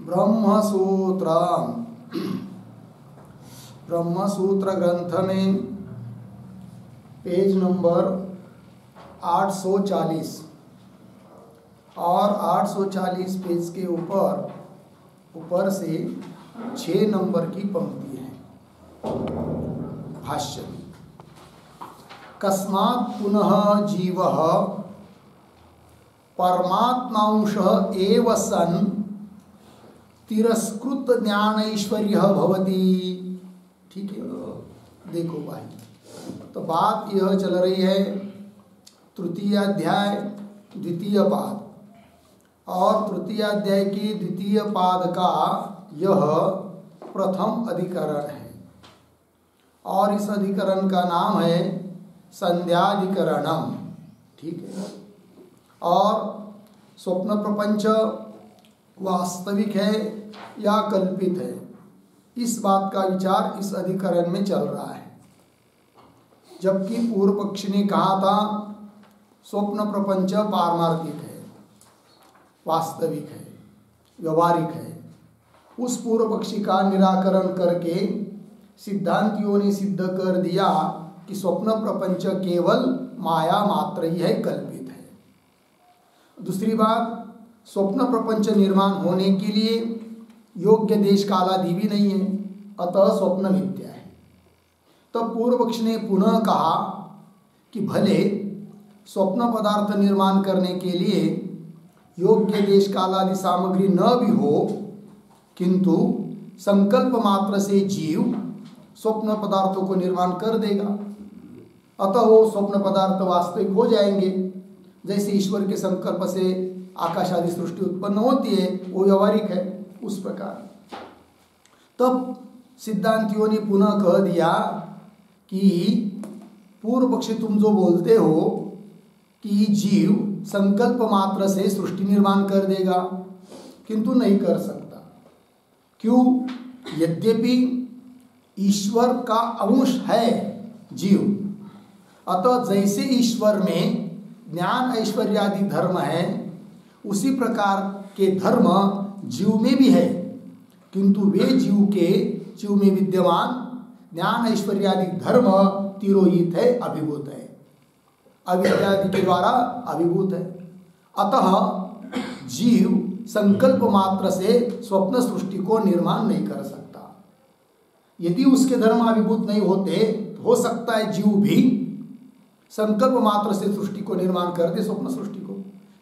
ब्रह्मसूत्र ब्रह्मसूत्र ग्रंथ में page number 840 और 840 पेज के ऊपर से 6 नंबर की पंक्ति है। भाष्य में कस्मात् पुनः जीवः परमात्मांशः एव सन् तिरस्कृत ज्ञानैश्वर्यः भवति। ठीक है, देखो भाई, तो बात यह चल रही है तृतीय अध्याय द्वितीय पाद, और तृतीय अध्याय की द्वितीय पाद का यह प्रथम अधिकरण है, और इस अधिकरण का नाम है संध्याधिकरणम। ठीक है, और स्वप्न प्रपंच वास्तविक है या कल्पित है, इस बात का विचार इस अधिकरण में चल रहा है। जबकि पूर्व पक्षी ने कहा था स्वप्न प्रपंच पारमार्थिक है, वास्तविक है, व्यवहारिक है। उस पूर्व पक्षी का निराकरण करके सिद्धांतियों ने सिद्ध कर दिया कि स्वप्न प्रपंच केवल माया मात्र ही है, कल्पित है। दूसरी बात, स्वप्न प्रपंच निर्माण होने के लिए योग्य देश कालादि भी नहीं है, अतः स्वप्न मिथ्या है। तब पूर्व पक्ष ने पुनः कहा कि भले स्वप्न पदार्थ निर्माण करने के लिए योग्य देश कालादि सामग्री न भी हो, किंतु संकल्प मात्र से जीव स्वप्न पदार्थों को निर्माण कर देगा, अतः वो स्वप्न पदार्थ वास्तविक हो जाएंगे। जैसे ईश्वर के संकल्प से आकाश आदि सृष्टि उत्पन्न होती है, वो व्यवहारिक है, उस प्रकार। तब सिद्धांतियों ने पुनः कह दिया कि पूर्व पक्षी तुम जो बोलते हो कि जीव संकल्प मात्र से सृष्टि निर्माण कर देगा, किंतु नहीं कर सकता। क्यों? यद्यपि ईश्वर का अंश है जीव, अतः जैसे ईश्वर में ज्ञान ऐश्वर्य आदि धर्म है, उसी प्रकार के धर्म जीव में भी है, किंतु वे जीव में विद्यमान ज्ञान ऐश्वर्य आदि धर्म तिरोहित है, अभिभूत है, अविद्या आदि के द्वारा अभिभूत है। अतः जीव संकल्प मात्र से स्वप्न सृष्टि को निर्माण नहीं कर सकता। यदि उसके धर्म अभिभूत नहीं होते तो हो सकता है जीव भी संकल्प मात्र से सृष्टि को निर्माण कर दे, स्वप्न सृष्टि को,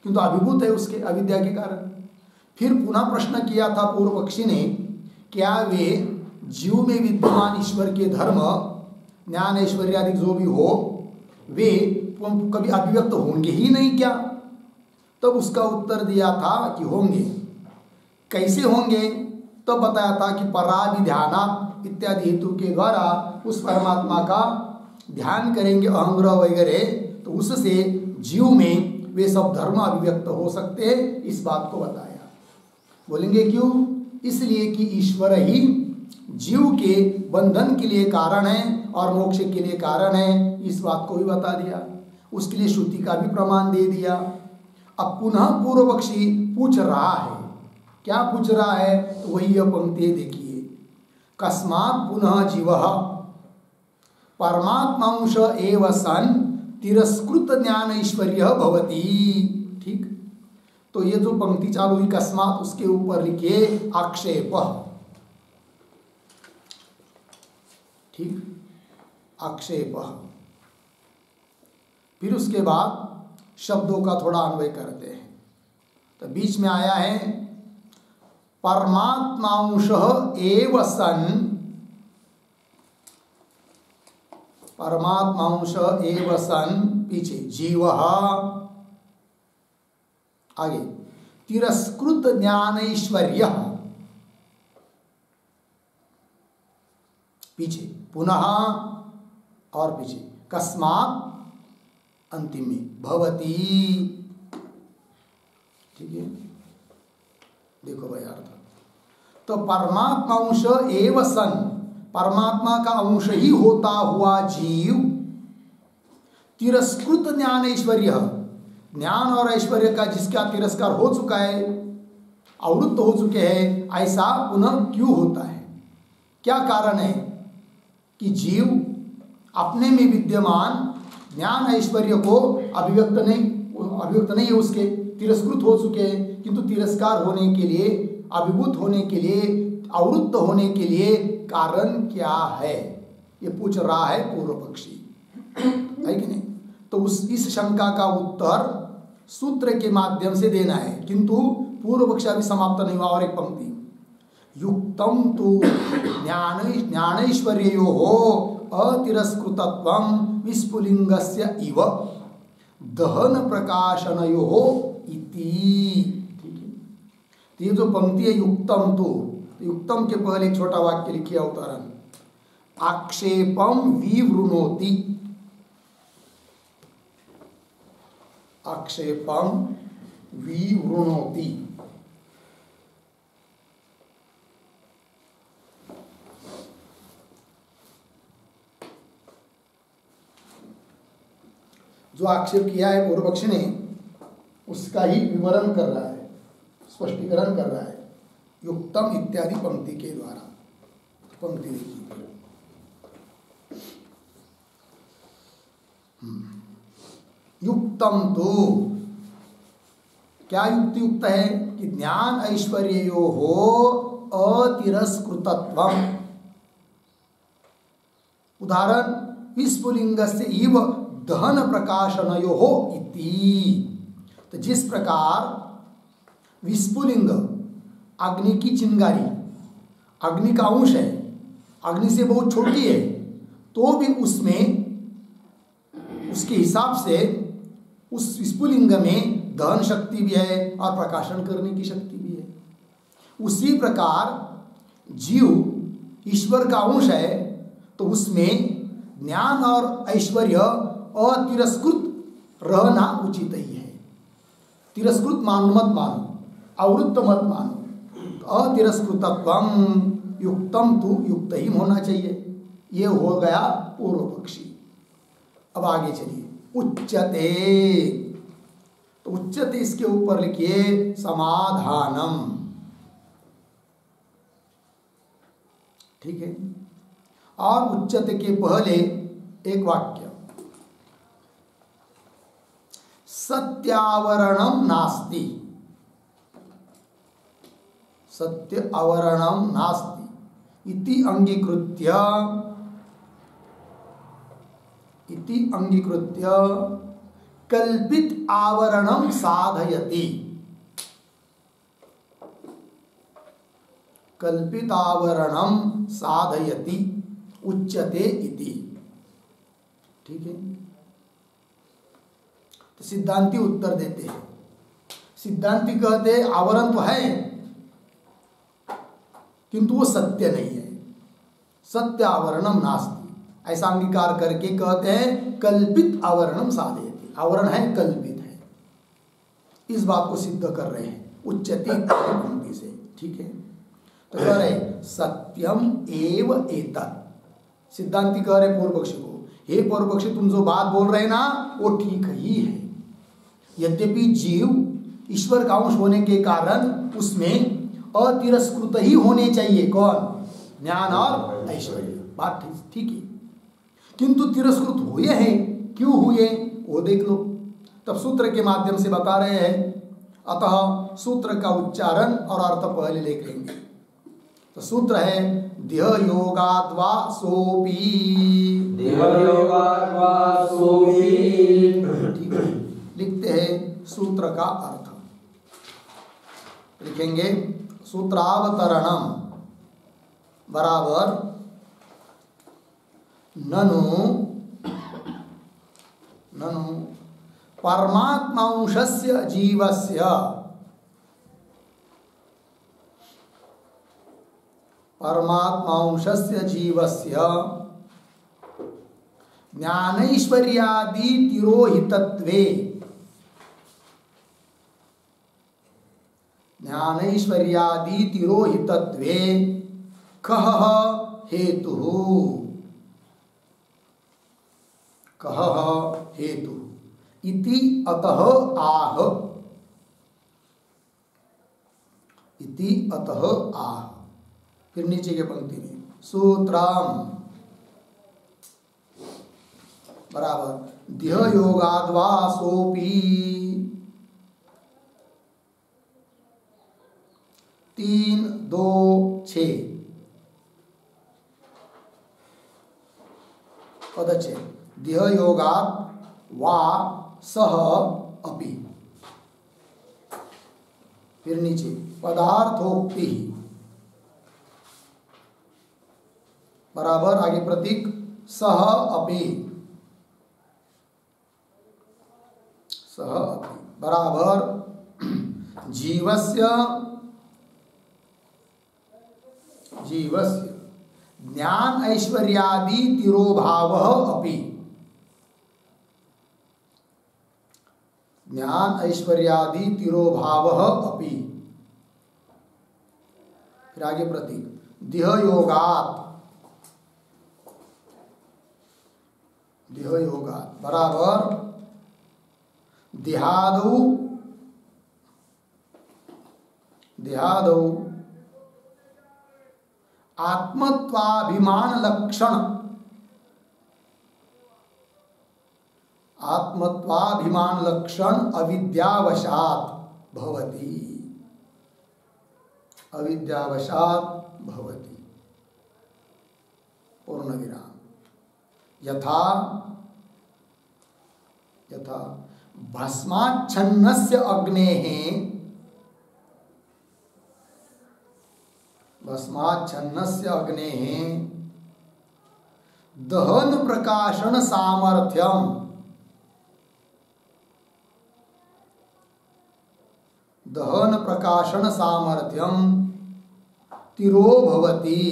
किंतु अभिभूत है उसके अविद्या के कारण। फिर पुनः प्रश्न किया था पूर्व पक्षी ने, क्या वे जीव में विद्यमान ईश्वर के धर्म ज्ञान ऐश्वर्य आदि जो भी हो, वे कभी अभिव्यक्त होंगे ही नहीं क्या? तब उसका उत्तर दिया था कि होंगे। कैसे होंगे? तब बताया था कि पराभिध्यानात् इत्यादि हेतु के द्वारा उस परमात्मा का ध्यान करेंगे, अहंग्रह वगैरह, तो उससे जीव में वे सब धर्म अभिव्यक्त हो सकते हैं, इस बात को बताया। बोलेंगे क्यों? इसलिए कि ईश्वर ही जीव के बंधन के लिए कारण है और मोक्ष के लिए कारण है, इस बात को भी बता दिया। उसके लिए श्रुति का भी प्रमाण दे दिया। अब पुनः पूर्व पक्षी पूछ रहा है, क्या पूछ रहा है? तो वही यह पंक्ति देखिए, कस्मात् पुनः जीवः परमात्मांश एव सन् तिरस्कृत ज्ञान ऐश्वर्य भवति। ठीक, तो ये जो पंक्ति चालू हुई कस्मात्, उसके ऊपर लिखिए आक्षेप। ठीक, आक्षेप। फिर उसके बाद शब्दों का थोड़ा अन्वय करते हैं। तो बीच में आया है परमात्मांशः एव सन्, परमात्मांश एव सन्, पीछे जीवः, आगे तिरस्कृत ज्ञानैश्वर्य, पीछे पुनः और पीछे कस्मात्, अंतिम में भवति। ठीक है, देखो भाई अर्थ। तो परमात्मांश एव सन्, परमात्मा का अंश ही होता हुआ जीव, तिरस्कृत ज्ञान ऐश्वर्य, ज्ञान और ऐश्वर्य का जिसका तिरस्कार हो चुका है, आवृत्त हो चुके हैं, ऐसा पुनः क्यों होता है? क्या कारण है कि जीव अपने में विद्यमान ज्ञान ऐश्वर्य को अभिव्यक्त नहीं है, उसके तिरस्कृत हो चुके हैं, किंतु तिरस्कार होने के लिए, अभिभूत होने के लिए, आवृत्त होने के लिए कारण क्या है, ये पूछ रहा है पूर्व पक्षी, है कि नहीं? तो इस शंका का उत्तर सूत्र के माध्यम से देना है, किंतु पूर्व पक्ष अभी समाप्त नहीं हुआ। और एक पंक्ति, युक्तम तो ज्ञानैश्वर्योः अतिरस्कृतत्वं विस्फुलिंगस्य इव दहन प्रकाशनयोः इति। ठीक है, तो ये जो पंक्ति है युक्तम तो, युक्तम के पहले एक छोटा वाक्य लिखिए अवतरण, आक्षेपम विवृणोति, आक्षेपम विवृणोति। जो आक्षेप किया है पूर्व पक्षी ने, उसका ही विवरण कर रहा है, स्पष्टीकरण कर रहा है युक्तम इत्यादि पंक्ति के द्वारा। पंक्ति देखिए, युक्तम तो क्या युक्ति युक्त है कि ज्ञान ऐश्वर्योः अतिरस्कृतत्वम्। उदाहरण, विस्फुलिंगस्य इव दहन प्रकाशनयोः इति। तो जिस प्रकार विस्फुलिंग अग्नि की चिंगारी अग्नि का अंश है, अग्नि से बहुत छोटी है, तो भी उसमें उसके हिसाब से उस विस्फुलिंग में दहन शक्ति भी है और प्रकाशन करने की शक्ति भी है। उसी प्रकार जीव ईश्वर का अंश है, तो उसमें ज्ञान और ऐश्वर्य अतिरस्कृत रहना उचित ही है। तिरस्कृत मानो मत मानो, आवृत्त मत मानो, अतिरस्कृतत्वम युक्तम तु युक्त ही होना चाहिए। ये हो गया पूर्व पक्षी। अब आगे चलिए, उच्यते, तो उच्यते इसके ऊपर लिखिए समाधानम। ठीक है, और उच्यते के पहले एक वाक्य, सत्यावरणम नास्ति, सत्य आवरणम नास्ति इति अंगीकृत्य कल्पित आवरणम साधयति, कल्पित आवरणम साधयति उच्यते इति। ठीक है, तो सिद्धांती उत्तर देते हैं। सिद्धांती कहते हैं आवरण तो है, किंतु वो सत्य नहीं है, सत्य आवरणम नास्ति, ऐसा अंगीकार करके कहते हैं कल्पित आवरणम साधयति, आवरण है, कल्पित है। इस बात को सिद्ध कर रहे हैं उच्यते पंक्ति से। ठीक है, तो कह रहे सत्यम एव एतत्। सिद्धांती कह रहे पूर्व पक्षी को, हे पूर्व पक्षी, तुम जो बात बोल रहे ना वो ठीक ही है। यद्यपि जीव ईश्वर का अंश होने के कारण उसमें अतिरस्कृत ही होने चाहिए, कौन? ज्ञान और ऐश्वर्य, बात ठीक है, किंतु तिरस्कृत हुए हैं, क्यों हुए वो देख लो। तब सूत्र के माध्यम से बता रहे हैं, अतः सूत्र का उच्चारण और अर्थ पहले देख लेंगे। तो सूत्र है देह योगाद्वा सोपी, देह योगाद्वा सोपी। ठीक है, लिखते हैं सूत्र का अर्थ, लिखेंगे सूत्रावतरणम बराबर ननु परमात्मांशस्य जीवस्य, परमात्मांशस्य जीवस्य ज्ञानैश्वर्यादि तिरोहितत्वे, ज्ञानैश्वर्यादि तिरोहितत्वे कः हेतुः, कः हेतुः इति अतः आह। इति अतः आह। फिर नीचे के पंक्ति में सूत्रम बराबर देह योगाद्वा सोपी 3, 2, 6 पदच्छेद देह योगात् वा सह अपि। फिर नीचे पदार्थोक्ति बराबर आगे प्रतीक सह अपि बराबर जीवस्य ज्ञान ऐश्वर्यादि तिरोभावः अपि। ज्ञान ऐश्वर्यादि तिरोभावः अपि। फिर आगे प्रतीक देह योगात् बराबर देहादौ आत्मत्वाभिमान लक्षण अविद्यावशात् भवति। पूर्ण विराम। यथा भस्माच्छन्नस्य अग्नेः दहन प्रकाशन सामर्थ्यम तिरो भवति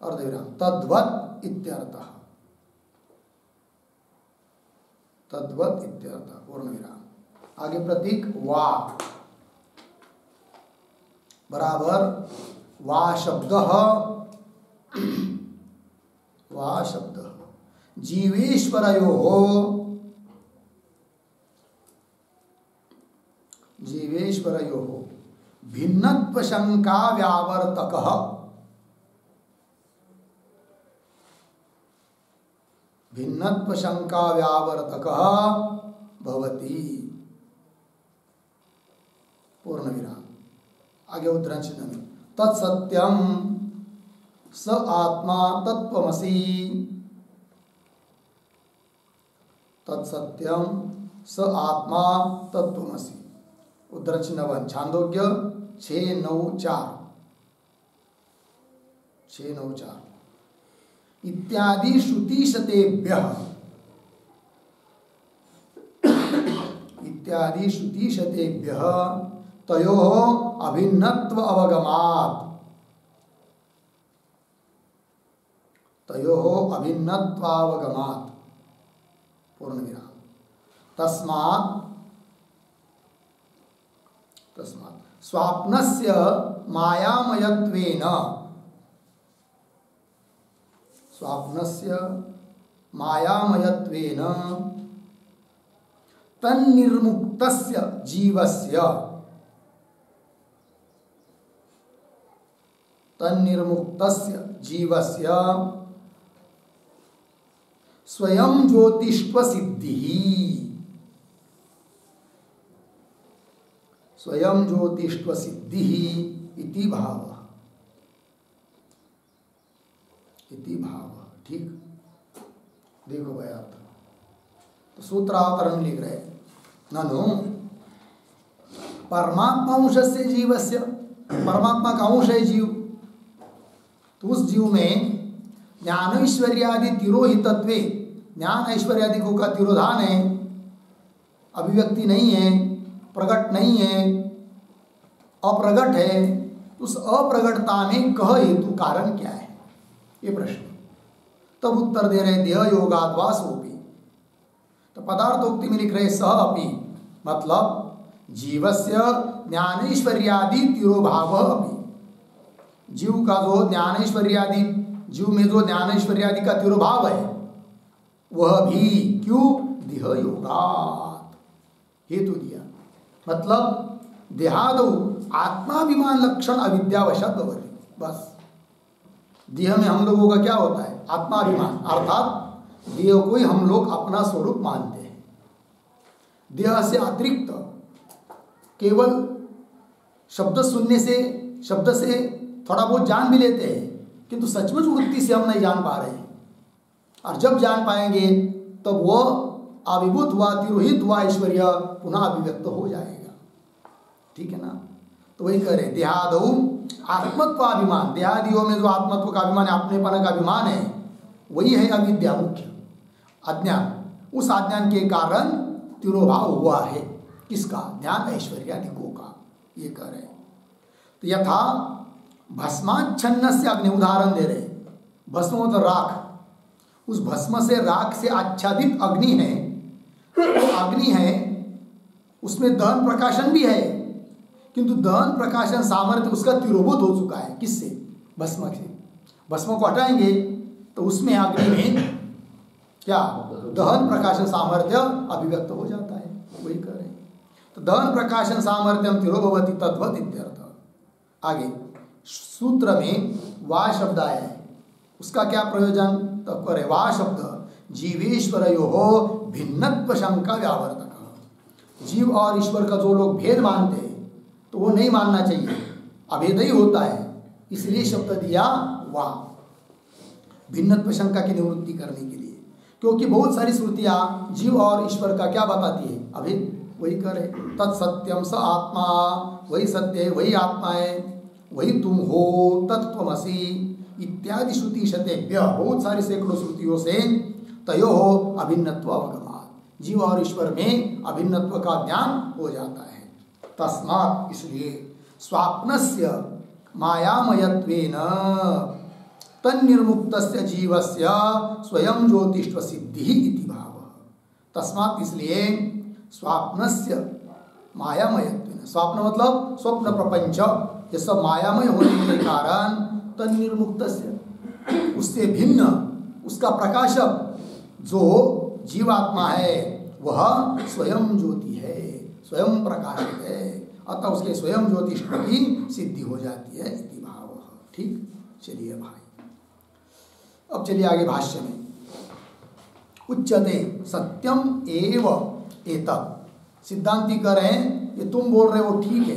अर्धविराम तद्वत् इत्यर्थः। पूर्ण विराम। आगे प्रतीक वा बराबर वा शब्दः जीवेश्वरयोः भिन्नत्व शंका व्यावर्तकः भवति। पूर्ण विराम। आगे उद्धरण चिन्ह में तत्सत्यम स आत्मा तत्त्वमसि। उद्धरण चिन्ह 1 छांदोग्य 6:9-4 इत्यादि श्रुतिशतेभ्यः तयोः अभिन्नत्व अवगमात्। पूर्ण विराम। तस्मात् स्वाप्नस्य मायामयत्वेन तन्निर्मुक्तस्य जीवस्य स्वयं ज्योतिष्व सिद्धिः इति भावः। ठीक। देखो भाई आप तो सूत्रावतरण लिख रहे ननु परमात्मा अंशस्य जीवस्य, परमात्मा का अंश है जीव, तो उस जीव में ज्ञान ऐश्वर्यादि तिरोहितत्वे, ज्ञान ऐश्वर्यादि को का तिरोधान है, अभिव्यक्ति नहीं है, प्रकट नहीं है, अप्रगट है। उस अप्रगटता में कह हेतु कारण क्या है, ये प्रश्न। तब उत्तर दे रहे देह योगाद्वा सोपि। तो पदार्थोक्ति में लिख रहे सह अपि, मतलब जीवस्य ज्ञानैश्वर्यादि तिरोभाव अपि। जीव का जो ज्ञानैश्वर्यादि, जीव में जो ज्ञानैश्वर्यादि का तिरोभाव है वह भी, क्यों? देह योगात, हेतु दिया। मतलब देहादौ आत्माभिमान लक्षण अविद्यावशात भवति। बस देह में हम लोगों का क्या होता है? आत्माभिमान, अर्थात देह को ही हम लोग अपना स्वरूप मानते हैं। देह से अतिरिक्त केवल शब्द सुनने से, शब्द से थोड़ा बहुत जान भी लेते हैं, किंतु सचमुच वृत्ति से हम नहीं जान पा रहे हैं। और जब जान पाएंगे तब वो अभिभूत हुआ, तिरोहित हुआ ऐश्वर्य पुनः अभिव्यक्त हो जाएगा। ठीक है ना? तो वही कह रहे देहादौ आत्मत्वाभिमान, देहादियों में जो आत्मत्व का अभिमान है, अपनेपन का अभिमान है, वही है अविद्या, मुख्य अज्ञान। उस अज्ञान के कारण तिरोभाव हुआ है। किसका? ज्ञान ऐश्वर्यादिकों का, ये कह रहे। तो यथा भस्माच्छन्न से अग्नि, उदाहरण दे रहे। भस्म मतलब राख, उस भस्म से, राख से आच्छादित अग्नि है, तो अग्नि है, उसमें दहन प्रकाशन भी है, किंतु दहन प्रकाशन सामर्थ्य उसका तिरोभूत हो चुका है। किससे? भस्म से। भस्म को हटाएंगे तो उसमें अग्नि में क्या? दहन प्रकाशन सामर्थ्य अभिव्यक्त हो जाता है। वही कर रहे हैं। तो दहन प्रकाशन सामर्थ्यम तिरोभवति तद्वत् इत्यर्थ। आगे सूत्र में वा शब्द आया है, उसका क्या प्रयोजन? तो करे वा शब्द जीवेश्वरयोः भिन्नत्व शंका व्यावर्तक। जीव और ईश्वर का जो लोग भेद मानते हैं तो वो नहीं मानना चाहिए, अभेद ही होता है, इसलिए शब्द दिया वा, भिन्नत्व शंका की निवृत्ति करने के लिए। क्योंकि बहुत सारी श्रुतियां जीव और ईश्वर का क्या बताती है? अभेद। वही करे तत्सत्यम स आत्मा, वही सत्य है, वही आत्मा है, वही तुम हो, तत्त्वमसि इत्यादि श्रुति शतेभ्य, बहुत सारी सैकड़ों श्रुतियों से तयो अभिन्नत्व अवगमात्, जीव और ईश्वर में अभिन्नत्व का ज्ञान हो जाता है। तस्मात्, इसलिए स्वाप्नस्य मायामयत्वेन तन्निर्मुक्तस्य जीवस्य स्वयं ज्योतिष्व सिद्धि इति भावः। तस्मात्, इसलिए स्वाप्नस्य मायामयत्वेन, स्वप्न मतलब स्वप्न प्रपंच, ये सब मायामय होने के कारण तन्निर्मुक्तस्य, उससे भिन्न, उसका प्रकाशक जो जीवात्मा है वह स्वयं ज्योति है, स्वयं प्रकाशित है, अतः उसके स्वयं ज्योतिष की सिद्धि हो जाती है इति भाव। ठीक, चलिए भाई, अब चलिए आगे भाष्य में। उच्यते सत्यम एव एतत्, सिद्धांती कह रहे हैं ये तुम बोल रहे हो ठीक है,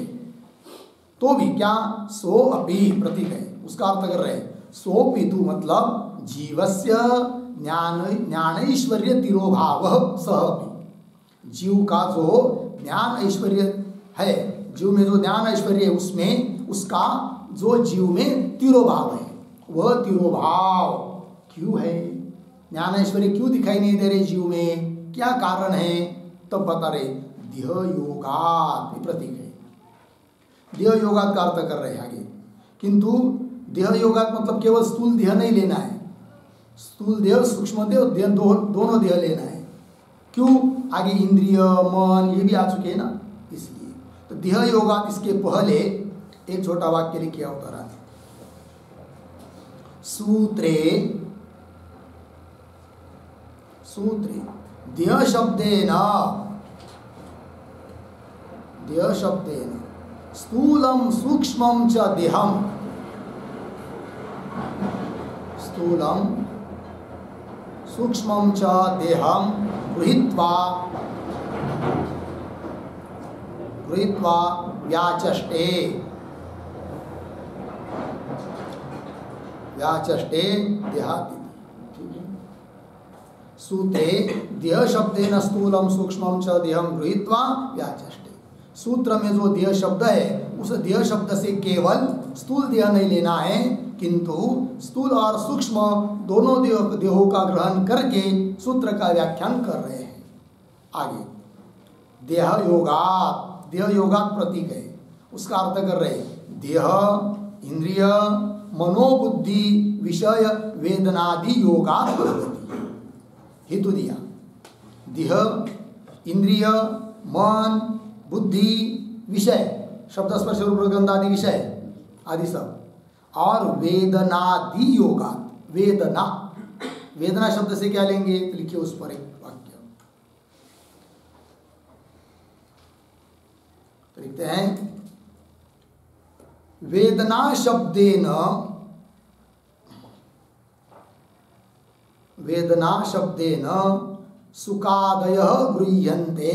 तो भी क्या? सो अपि प्रतीक है, उसका अर्थ कर रहे सोपि तु मतलब जीवस्य ज्ञानैश्वर्य तिरोभाव सह अपि, जीव का जो ज्ञान ऐश्वर्य है, जीव में जो ज्ञान ऐश्वर्य है उसमें उसका जो जीव में तिरोभाव है, वह तिरोभाव क्यों है? ज्ञान ऐश्वर्य क्यों दिखाई नहीं दे रहे जीव में? क्या कारण है? तब बता रहे देह योगात्, प्रतीक है। देह योगात् का अर्थ कर रहे हैं आगे, किंतु देह योगात् मतलब केवल स्थूल देह नहीं लेना है, स्थूल देह, सूक्ष्म देह, दोनों देह लेना है। क्यों? आगे इंद्रिय, मन ये भी आ चुके हैं ना, इसलिए। तो देह योगात्, इसके पहले एक छोटा वाक्य लिखे अवतरा सूत्रे, सूत्रे देह शब्देन, देह शब्देन स्थूलम सूक्ष्मम च देहम, स्थूलम सूक्ष्मम च देहम गृहीत्वा व्याचष्टे, व्याचष्टे देहाति। सूत्रे देह शब्देन स्थूलम सूक्ष्मम च देहम गृहीत्वा व्याचष्टे, सूत्र में जो देह शब्द है उस देह शब्द से केवल स्थूल देह नहीं लेना है, किंतु स्थूल और सूक्ष्म दोनों देहों का ग्रहण करके सूत्र का व्याख्यान कर रहे हैं। आगे देह योगात्, देह योगात् प्रतीक है, उसका अर्थ कर रहे देह, इंद्रिय, मनोबुद्धि, विषय, वेदनादि योगात् भवति। हेतु दिया देह, इंद्रिय, मन, बुद्धि, विषय, शब्द स्पर्श रूप गंध आदि विषय आदि सब, और वेदनादि योगात्, वेदना, वेदना शब्द से क्या लेंगे? तो लिखिए उस पर एक वाक्य, तो लिखते हैं वेदना शब्देन, वेदना शब्देन सुखादयः गृह्यन्ते।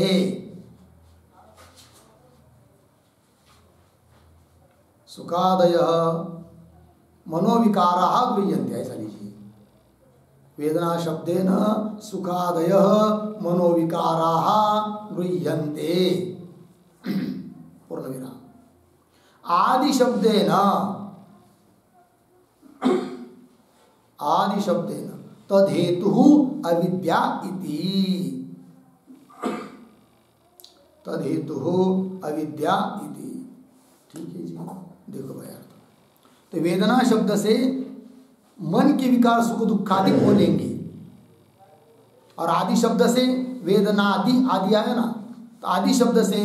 सुखादयः मनोविकाराः गृह्यन्ते, ऐसा लीजिए। वेदना शब्देन सुखादयः मनोविकाराः गृह्यन्ते, पूर्ण विराम। आदि शब्देन, आदि शब्देन तद्धेतुः अविद्या इति, तद्धेतुः अविद्या इति। ठीक है जी, देखो भाई अर्थ। तो वेदना शब्द से मन के विकार सुख दुखादि बोलेंगे, और आदि शब्द से वेदनादि आदि आया ना, तो आदि शब्द से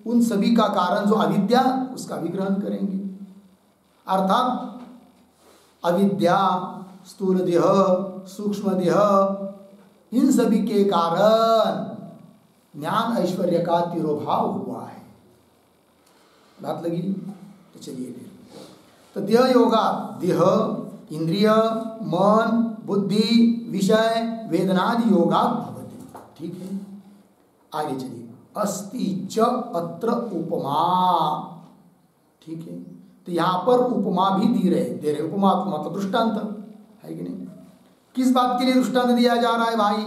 उन सभी का कारण जो अविद्या, उसका विग्रहण करेंगे। अर्थात अविद्या, स्थूल देह, सूक्ष्म देह, इन सभी के कारण ज्ञान ऐश्वर्य का तिरोभाव हुआ है। बात लगी? तो चलिए फिर, तो देह योगा, देह, इंद्रिय, मन, बुद्धि, विषय, वेदनादि योगा भवति। ठीक है, आगे चलिए। अस्ति च अत्र उपमा। ठीक है, तो यहाँ पर उपमा भी दे रहे। उपमा मतलब दृष्टांत है कि नहीं? किस बात के लिए दृष्टांत दिया जा रहा है भाई?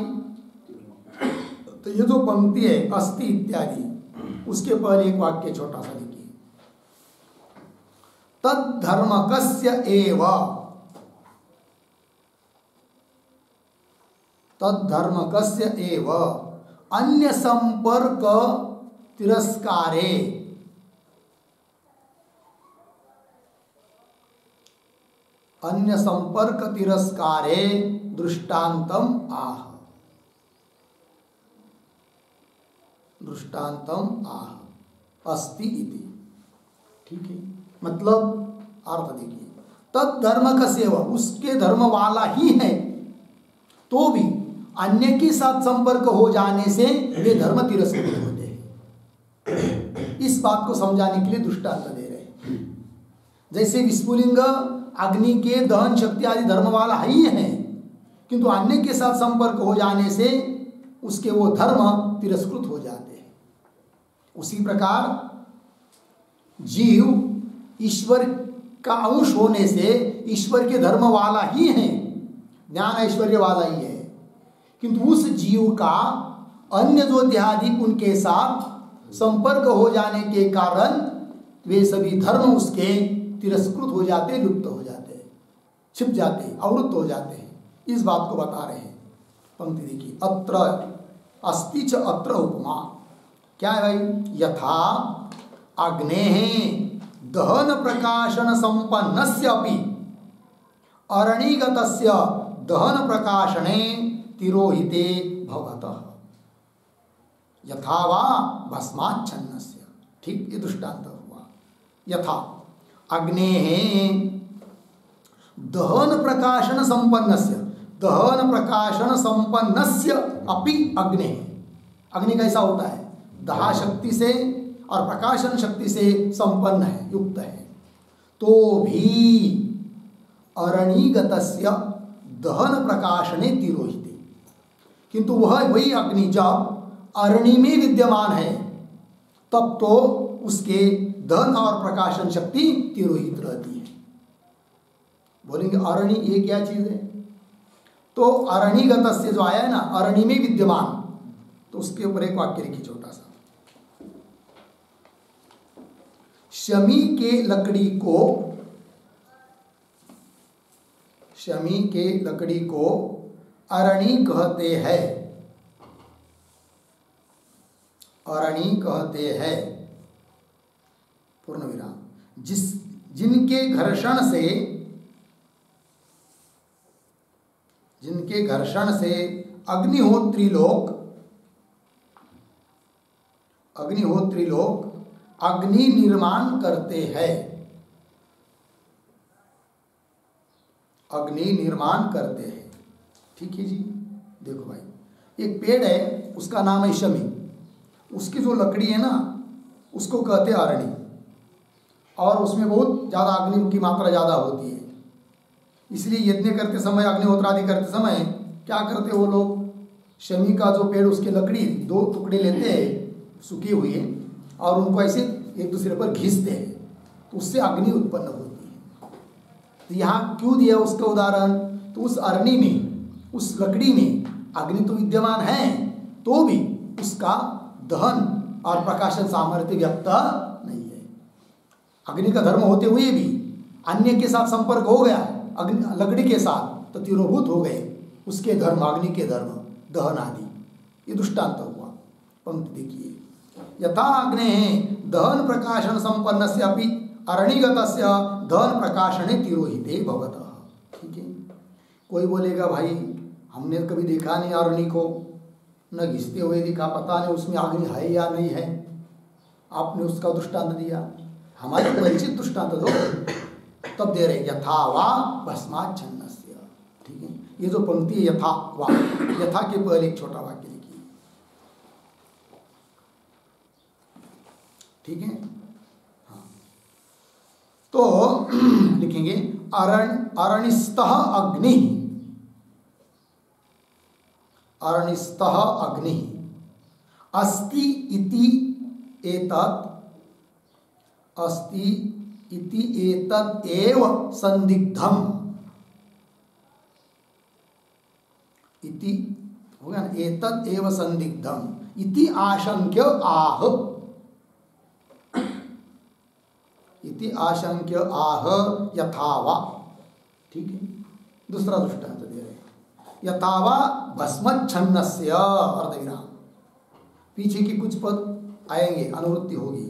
तो ये जो पंक्ति है अस्ति इत्यादि, उसके पहले एक वाक्य छोटा सा लिखिए, तद्धर्मकस्य एव, तद्धर्मकस्य एव अन्य संपर्क तिरस्कारे, अन्य संपर्क तिरस्कारे दृष्टांतम आह, दृष्टांतम आह अस्ति इति। ठीक है, मतलब अर्थ देखिए, तद धर्म का सेवा, उसके धर्म वाला ही है, तो भी अन्य के साथ संपर्क हो जाने से वे धर्म तिरस्कृत होते हैं। इस बात को समझाने के लिए दृष्टांत दे रहे हैं। जैसे विस्फुलिंग अग्नि के दहन शक्ति आदि धर्म वाला ही है, किंतु अन्य के साथ संपर्क हो जाने से उसके वो धर्म तिरस्कृत हो जाते हैं। उसी प्रकार जीव ईश्वर का अंश होने से ईश्वर के धर्म वाला ही है, ज्ञान ऐश्वर्य वाला ही है, किंतु उस जीव का अन्य जो देहादि उनके साथ संपर्क हो जाने के कारण वे सभी धर्म उसके तिरस्कृत हो जाते, लुप्त हो जाते, छिप जाते, अवरुद्ध हो जाते हैं। इस बात को बता रहे हैं। पंक्ति देखिए, अत्र अस्ति च अत्र उपमा। क्या है भाई? यथा अग्नेः दहन प्रकाशन संपन्नस्य अपि अरणीगतस्य दहन प्रकाशने तिरोहिते भवतः यथा वा भस्माच्छन्नस्य। ठीक, ये दृष्टांत हुआ। यथा अग्नेः दहन प्रकाशन संपन्नस्य, दहन प्रकाशन संपन्नस्य अपि अग्नेः। अग्नि कैसा होता है? दहा शक्ति से और प्रकाशन शक्ति से संपन्न है, युक्त है, तो भी अरणीगतस्य दहन प्रकाशने तिरोहिते, किंतु वह वही अग्नि जब अरणि में विद्यमान है तब तो उसके दहन और प्रकाशन शक्ति तिरोहित रहती है। बोलेंगे अरणि ये क्या चीज है? तो अरणीगतस्य जो आया है ना, अरणि में विद्यमान, तो उसके ऊपर एक वाक्य लिखिए छोटा सा। शमी के लकड़ी को, शमी के लकड़ी को अरणि कहते हैं, अरणि कहते हैं, पूर्ण विराम। जिनके घर्षण से, जिनके घर्षण से अग्निहोत्री लोग, अग्निहोत्री लोग अग्नि निर्माण करते हैं, अग्नि निर्माण करते हैं। ठीक है जी, देखो भाई, एक पेड़ है, उसका नाम है शमी। उसकी जो लकड़ी है ना, उसको कहते अरणी, और उसमें बहुत ज़्यादा अग्नि की मात्रा ज़्यादा होती है। इसलिए यज्ञ करते समय, अग्निहोत्र आदि करते समय क्या करते वो लोग, शमी का जो पेड़ उसके लकड़ी 2 टुकड़े लेते हैं सूखी हुई है, और उनको ऐसे एक दूसरे पर घिसते हैं, तो उससे अग्नि उत्पन्न होती है। तो यहाँ क्यों दिया उसका उदाहरण, तो उस अरणी में, उस लकड़ी में अग्नि तो विद्यमान है, तो भी उसका दहन और प्रकाशन सामर्थ्य व्यक्त नहीं है। अग्नि का धर्म होते हुए भी अन्य के साथ संपर्क हो गया, अग्नि लकड़ी के साथ, तो तिरोभूत हो गए उसके धर्म, अग्नि के धर्म, दहन आदि। ये दृष्टांत हुआ। पंक्ति देखिए, यथा अग्ने दहन प्रकाशन संपन्नस्य अपि अरणिगतस्य दहन प्रकाशने तिरोहिते भवतः। ठीक है, कोई बोलेगा भाई हमने कभी देखा नहीं अरणी को, न घिसते हुए दिखा, पता नहीं उसमें अग्नि है या नहीं है, आपने उसका दृष्टांत दिया, हमारे परिचित दृष्टांत दो, तब दे रहे यथा वा भस्माच्छन्नस्य। ठीक है, ये जो पंक्ति है यथा वा, यथा के पहले एक छोटा वाक्य लिखिए। ठीक है, हाँ, तो लिखेंगे अरणिस्तः अग्नि, अरणिस्तः अग्नि अस्ति इति एतत्, अस्ति इति एतत् एव संदिग्धम, इति हो गया ना, एतत् एव संदिग्धम इति आशंक्य आह, इति आशंक्य आह यथावा। ठीक है, दूसरा दृष्टांत दे रहे हैं, यथावा भस्मच्छन्नस्य अर्धविराम, पीछे की कुछ पद आएंगे, अनुवृत्ति होगी,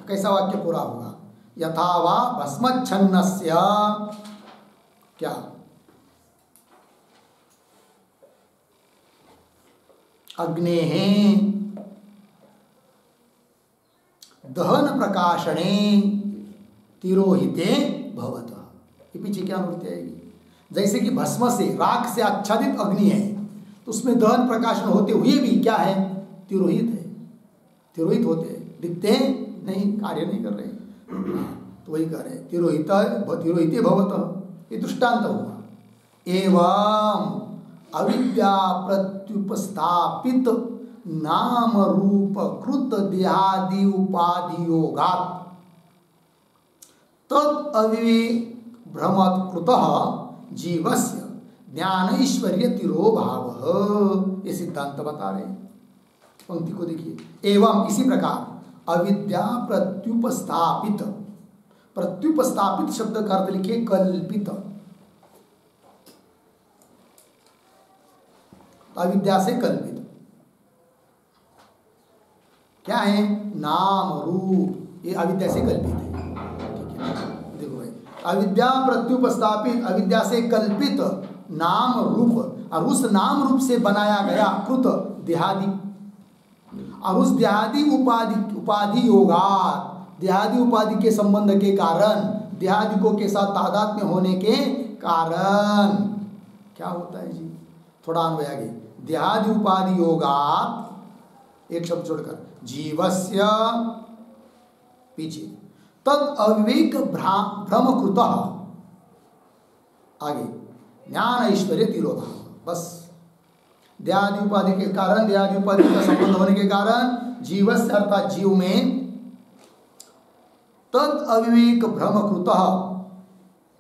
कैसा वाक्य पूरा होगा, यथावा भस्मच्छन्नस्य क्या, अग्नेः दहन प्रकाशने तिरोहिते भवतः। ये पीछे क्या अनुवृत्ति आएगी, जैसे कि भस्म से, राख से आच्छादित अग्नि है, तो उसमें दहन प्रकाशन होते हुए भी क्या है, तिरोहित है, तिरोहित होते हैं, दिखते हैं नहीं, कार्य नहीं कर रहे, तो वही कह रहे तिरोहिते भवतः। ये दृष्टांत हुआ। एवं अविद्या प्रत्युपस्थापित नाम रूप कृत देहादि उपाधियोगात् तद अविवेक भ्रमत्कृतः जीवस्य ज्ञानैश्वर्य तिरोभावः। ये सिद्धांत बता रहे हैं। पंक्ति को देखिए, एवं इसी प्रकार अविद्या प्रत्युपस्थापित, प्रत्युपस्थापित शब्द का अर्थ लिखिए कल्पित, अविद्या से कल्पित क्या है, नाम रूप, ये अविद्या से कल्पित है। ठीक है, देखो भाई, अविद्या प्रत्युपस्थापित, अविद्या से कल्पित नाम रूप, और उस नाम रूप से बनाया गया कृत देहादि, और उस देहादि उपाधि योगात्, देहादि उपाधि के संबंध के कारण, देहादिकों के साथ तादात्म्य होने के कारण क्या होता है जी, थोड़ा अन्वय आगे, देहादि उपाधि योगात्, एक शब्द छोड़कर, जीवस्य पीछे तद अविवेक भ्रमकृतः, आगे ज्ञान ऐश्वर्य तिरोधाः। बस देहादि उपाधि के कारण, देहादि उपाधि का संबंध होने के कारण जीवस्य अर्थात जीव में तद अविवेक भ्रमकृतः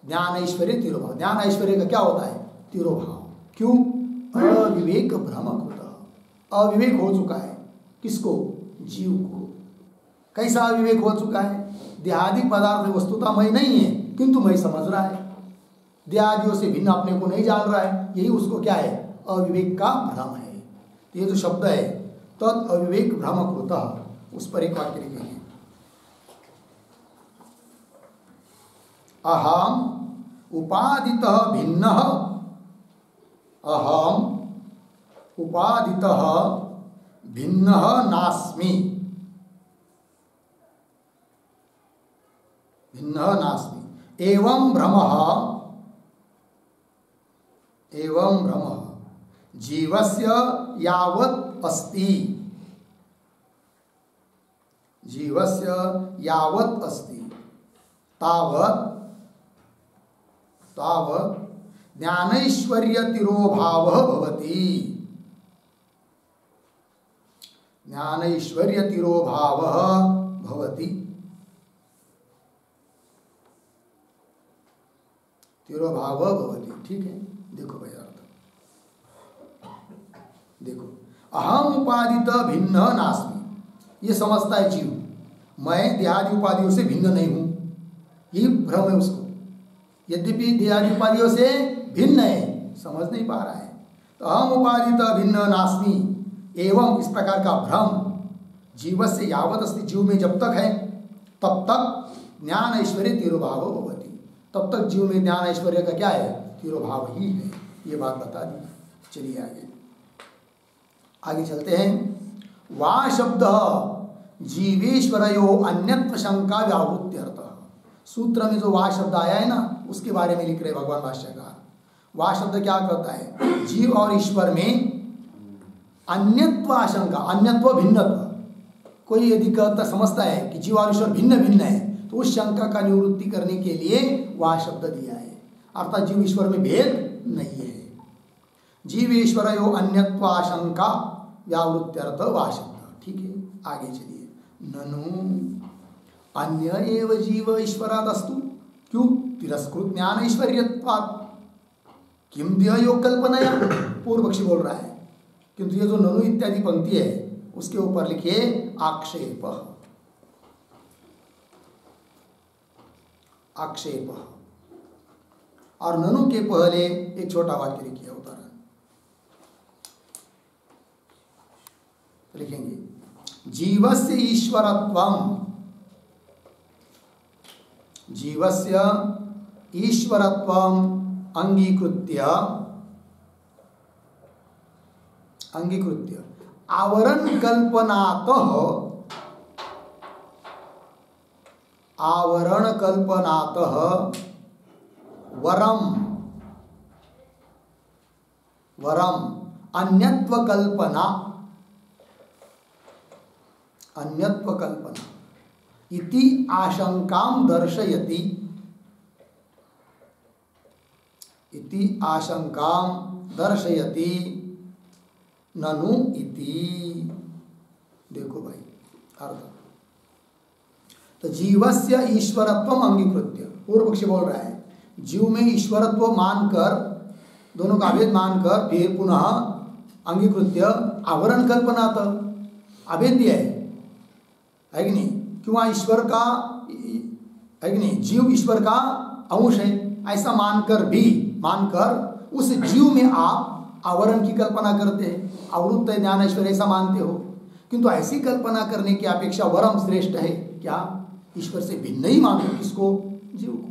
ज्ञान ऐश्वर्य तिरोभाव। ज्ञान ऐश्वर्य का क्या होता है, तिरोभाव। क्यों, अविवेक भ्रमकृतः, अविवेक हो चुका है, किसको, जीव को। कैसा अविवेक हो चुका है, देहादि पदार्थ वस्तुता मय नहीं है, किंतु मय समझ रहा है, देहादियों से भिन्न अपने को नहीं जान रहा है, यही उसको क्या है, अविवेक का भ्रम है। तो ये जो शब्द है तद अविवेक भ्रमकृतः, उस पर एक वाक्य लिखेंगे, अहम उपादितः भिन्नः, अहम उपादितः भिन्नः नास्मि, भिन्नः नास्मि, एवं भ्रमः, एवं भ्रमः जीवस्य यावत् अस्ति जीवस्य यावत् अस्ति तावत् ज्ञानैश्वर्य तिरोभावः भवति। ज्ञानैश्वर्य तिरोभावः भवति। तिरोभावः भवति। ठीक है, देखो भाई अर्थ देखो, अहम उपादित भिन्न नास्मि, ये समझता है जीव, मैं देहादि उपाधियों से भिन्न नहीं हूं, ये भ्रम है उसको। यद्यपि देहादि उपाधियों से भिन्न है, समझ नहीं पा रहा है। तो अहम उपादित भिन्न नास्मि एवं इस प्रकार का भ्रम जीव से यावत अस्ति, जीव में जब तक है तब तक ज्ञान ऐश्वर्य तिरोभाव भवति, तब तक जीव में ज्ञान ऐश्वर्य का क्या है, तिरोभाव ही है। ये बात बता दी। चलिए आगे चलते हैं। वा शब्द जीवेश्वरयो अन्यत्व शंका व्यावृत्त्यर्थ। सूत्र में जो वा शब्द आया है ना, उसके बारे में लिख रहे भगवान भाष्यकार। वा शब्द क्या कहता है, जीव और ईश्वर में अन्यत्व आशंका, अन्यत्व भिन्नत्व। कोई यदि कहता समझता है कि जीव और ईश्वर भिन्न भिन्न है, तो उस शंका का निवृत्ति करने के लिए वा शब्द दिया है। अर्थात जीव ईश्वर में भेद नहीं है। जीव ईश्वरयो अन्यत्व आशंका व्यावृत्त्यर्थ वा शब्द। ठीक है, आगे चलिए। ननु अन्य एव जीव ईश्वरादस्तु, क्यों तिरस्कृत ज्ञान ऐश्वर्यत्वात् किम देहयोग कल्पनाया। पूर्व पक्षी बोल रहा है, किंतु ये जो ननु इत्यादि पंक्ति है उसके ऊपर लिखिए आक्षेप। आक्षेप। और ननु के पहले एक छोटा वाक्य लिखिए उदाहरण, लिखेंगे जीवस्य ईश्वरत्वम्, जीवस्य ईश्वरत्वम् अंगीकृत्य आवरण कल्पनातः वरम अन्यत्व कल्पना इति आशंकां दर्शयति, ननु इति। देखो भाई अर्थ, तो जीवस्य ईश्वरत्वम अंगीकृत्य, पूर्व पक्षी बोल रहा है जीव में ईश्वरत्व मानकर, दोनों का भेद मानकर फिर पुनः अंगीकृत्य आवरण कल्पना, तो अभेद्य है कि नहीं। क्यों ईश्वर का है कि नहीं, जीव ईश्वर का अंश है, ऐसा मानकर उस जीव में आप आवरण की कल्पना करते हैं, आवृत्त ज्ञान ऐश्वर्य ऐसा मानते हो। किंतु ऐसी कल्पना करने की अपेक्षा वरम श्रेष्ठ है क्या, ईश्वर से भिन्न ही मानो किसको, जीव को।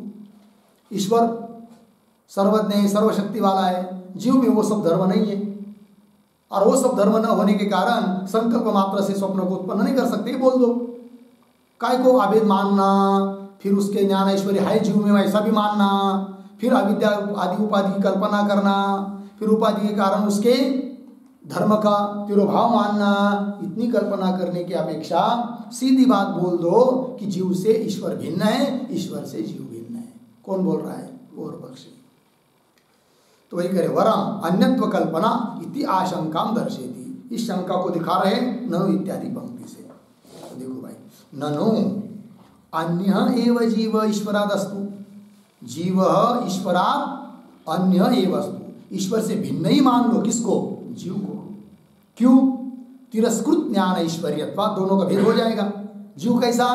ईश्वर सर्वज्ञ है, सर्वशक्ति वाला है, जीव में वो सब धर्म नहीं है, और वो सब धर्म न होने के कारण संकल्प मात्र से स्वप्न को उत्पन्न नहीं कर सकते। बोल दो, काय को अभेद मानना, फिर उसके ज्ञान ऐश्वर्य है जीव में वैसा भी मानना, फिर अविद्या आदि उपाधि की कल्पना करना, फिर उपाधि के कारण उसके धर्म का तिरोभाव मानना। इतनी कल्पना करने की अपेक्षा सीधी बात बोल दो कि जीव से ईश्वर भिन्न है, ईश्वर से जीव भिन्न है। कौन बोल रहा है, और पक्षी। तो वही करे वरम अन्यत्व कल्पना इति आशंकां दर्शेति, इस शंका को दिखा रहे ननु इत्यादि पंक्ति से। तो देखो भाई, ननु अन्य एव जीव ईश्वरादस्तु, जीव ईश्वरात् अन्य एव अस्तु, ईश्वर से भिन्न ही मान लो किसको, जीव को। क्यों, तिरस्कृत ज्ञान ऐश्वर्यत्वा, दोनों का भेद हो जाएगा। जीव कैसा,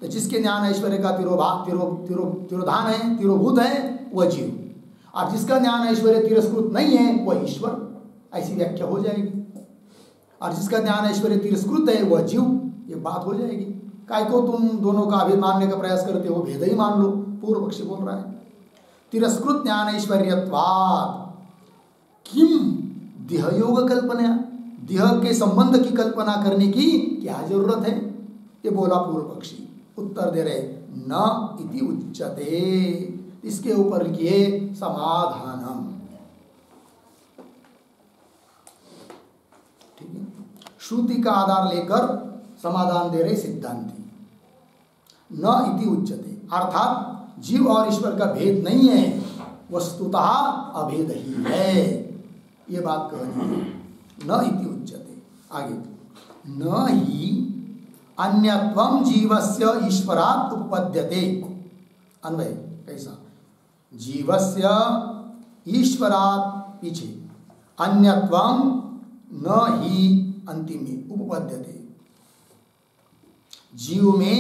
तो जिसके ज्ञान ऐश्वर्य का तिरोधान है, तिरोभूत है, वह जीव, और जिसका ज्ञान ऐश्वर्य तिरस्कृत नहीं है वह ईश्वर, ऐसी व्याख्या हो जाएगी। और जिसका ज्ञान ऐश्वर्य तिरस्कृत है वह जीव, ये बात हो जाएगी। काय को तुम दोनों का अभेद मानने का प्रयास करते हो, भेद ही मान लो। पूर्व पक्षी बोल रहा है तिरस्कृत ज्ञान ऐश्वर्यत्वात् किम देहयोग कल्पना, देह के संबंध की कल्पना करने की क्या जरूरत है, ये बोला पूर्व पक्षी। उत्तर दे रहे न इति उच्यते, इसके ऊपर लिखिए समाधानम। ठीक है, श्रुति का आधार लेकर समाधान दे रहे सिद्धांती। न इति उच्यते, अर्थात जीव और ईश्वर का भेद नहीं है, वस्तुतः अभेद ही है, ये बात कहनी है। न इति उच्यते। आगे, न ही अन्यत्वं जीवस्य ईश्वरात् उपपद्यते। अन्वय कैसा? जीवस्य ईश्वरात् पीछे, अन्यत्वं न ही अंतिम में उपपद्यते। जीव में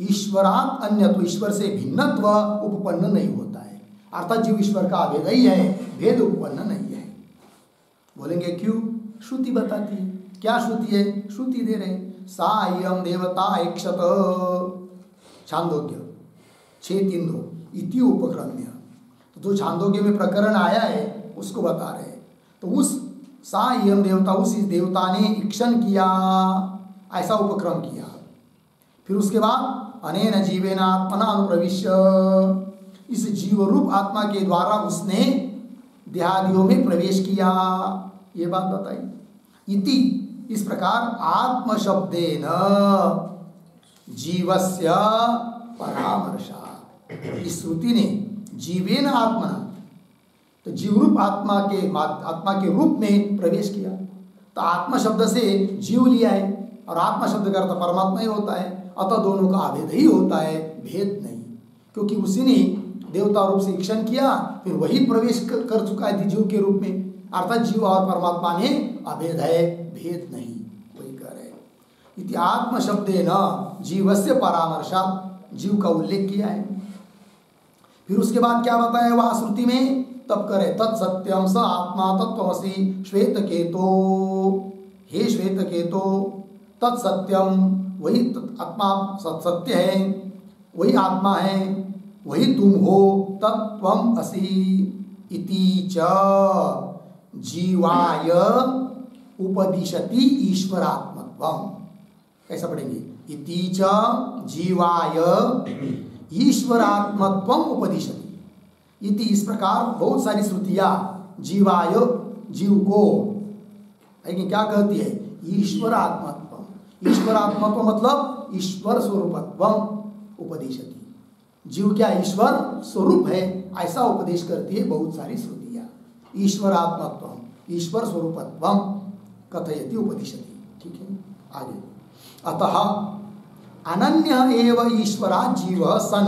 ईश्वरात् अन्यत्व, ईश्वर से भिन्नत्व उपपन्न नहीं होता है, अर्थात जीव ईश्वर का अभेद ही है, भेद उपपन्न नहीं है। बोलेंगे क्यों? श्रुति बताती है। क्या श्रुति है? श्रुति दे रहे, सायं देवता ऐक्षत, छांदोग्य 6:3 इति उपक्रम्य। तो जो छांदोग्य में प्रकरण आया है उसको बता रहे। तो उस सायं देवता, उस देवता ने इक्षण किया, ऐसा उपक्रम किया। फिर उसके बाद अनेन जीवेन आत्मना अनुप्रविश्य, इस जीव रूप आत्मा के द्वारा उसने देहादियों में प्रवेश किया, ये बात बताई। इति, इस प्रकार आत्म शब्देन जीवस्य परामर्शात्, इस श्रुति ने जीवेन आत्मना, तो जीवरूप आत्मा के रूप में प्रवेश किया। तो आत्मा शब्द से जीव लिया है, और आत्मा शब्द का अर्थ परमात्मा ही होता है, अतः दोनों का अभेद ही होता है, भेद नहीं। क्योंकि उसी ने देवता रूप से इक्षण किया, फिर वही प्रवेश कर चुका है जीव के रूप में, अर्थात जीव और परमात्मा में अभेद है, भेद नहीं, वही कह रहे। इति आत्म शब्देन जीवस्य परामर्शात्, जीव का उल्लेख किया है। फिर उसके बाद क्या बताया वहां श्रुति में? तब करे तत्सत्यम स आत्मा तत्त्वमसि श्वेतकेतो, हे श्वेतकेतो, तत्सत्यम, वही आत्मा सत्य है, वही आत्मा है, वही तुम हो, तत्त्वम असि। इति च जीवाय उपदिशति ईश्वरात्मत्वम। कैसा पढ़ेंगे? इति च जीवाय ईश्वरात्मत्वम उपदिशति। इति, इस प्रकार बहुत सारी श्रुतियां जीवाय, जीव को, लेकिन क्या कहती है? ईश्वरात्मत्वम। ईश्वरात्मत्व मतलब ईश्वर स्वरूपत्वम उपदिशति। जीव क्या ईश्वर स्वरूप है, ऐसा उपदेश करती है बहुत सारी श्रुतियां। ईश्वरात्मत्वम, ईश्वर स्वरूपत्वम कथयति उपदिशति। ठीक है, आगे। अतः अनन्य एव ईश्वरात् जीव सन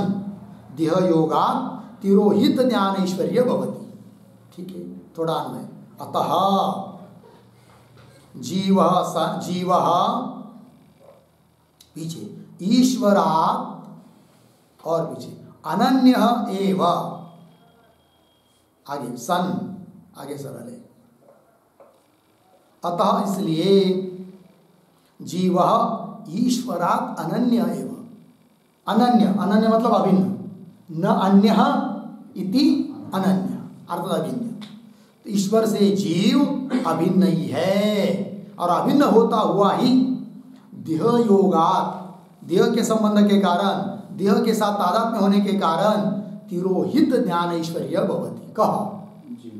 देह योगात् तिरोहित ज्ञान ऐश्वर्य भवति। ठीक है, थोड़ा अन्वय। अतः जीव पीछे ईश्वरात् और पीछे अनन्य एव, आगे सन, आगे सरल है। अतः इसलिए जीव ईश्वरात् अनन्य एव, अनन्य, अनन्य मतलब अभिन्न, न अन्य इति अनन्य, अर्थात अभिन्न। तो ईश्वर से जीव अभिन्न ही है, और अभिन्न होता हुआ ही देह योगात्, देह के संबंध के कारण, देह के साथ तादात्म्य होने के कारण तिरोहित ज्ञान ऐश्वर्य भवति। कहा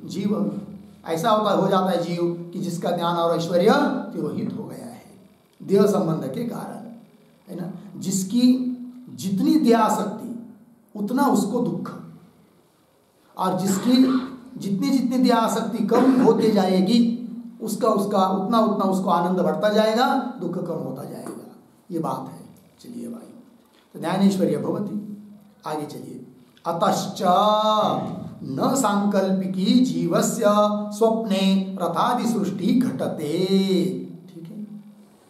जीव, ऐसा होता हो जाता है जीव कि जिसका ज्ञान और ऐश्वर्य तिरोहित हो गया है देह संबंध के कारण, है ना। जिसकी जितनी देहाशक्ति उतना उसको दुख, और जिसकी जितनी जितनी देहाशक्ति कम होती जाएगी उसका उतना उतना उसको आनंद बढ़ता जाएगा, दुख कम होता जाएगा, ये बात है। चलिए भाई, तो ज्ञानेश्वर्य भवति। आगे चलिए। अतश्च न सांकल्पिकी जीवस्य स्वप्ने रथादि सृष्टि घटते। ठीक है,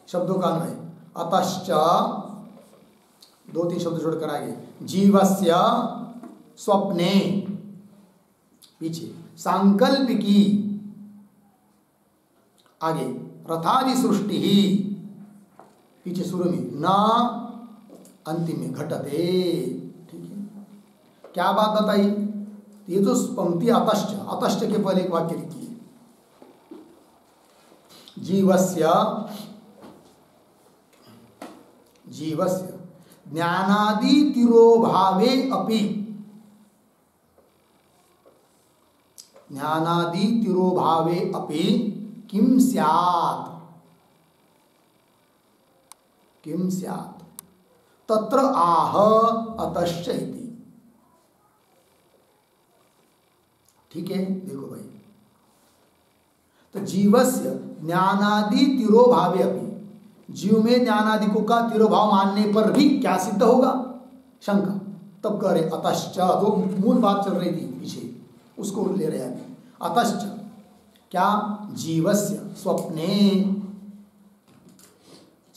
शब्दों का अन्वय। अतश्च 2-3 शब्द जोड़कर आगे। जीवस्य स्वप्ने, पीछे सांकल्पिकी, आगे रथादि सृष्टि ही, पीछे शुरू में न, अंतिम में घटते। ठीक है, क्या बात बताई? ये जो पंक्ति अतश्च, अतश्च के पहले एक वाक्य लिखिए। जीवस्य ज्ञानादि तिरोभावे अपि, ज्ञानादि तिरोभावे अपि किम स्यात्, किम स्यात् तत्र आह अतश्च इति। ठीक है, देखो भाई, तो जीवस्य ज्ञानादि तिरोभावे अपि, जीव में ज्ञानादिकों का तिरोभाव मानने पर भी क्या सिद्ध होगा? शंका। तब कह रहे अतश्च, तो मूल बात चल रही थी पीछे, उसको ले रहे हैं अतश्च। क्या? जीवस्य स्वप्ने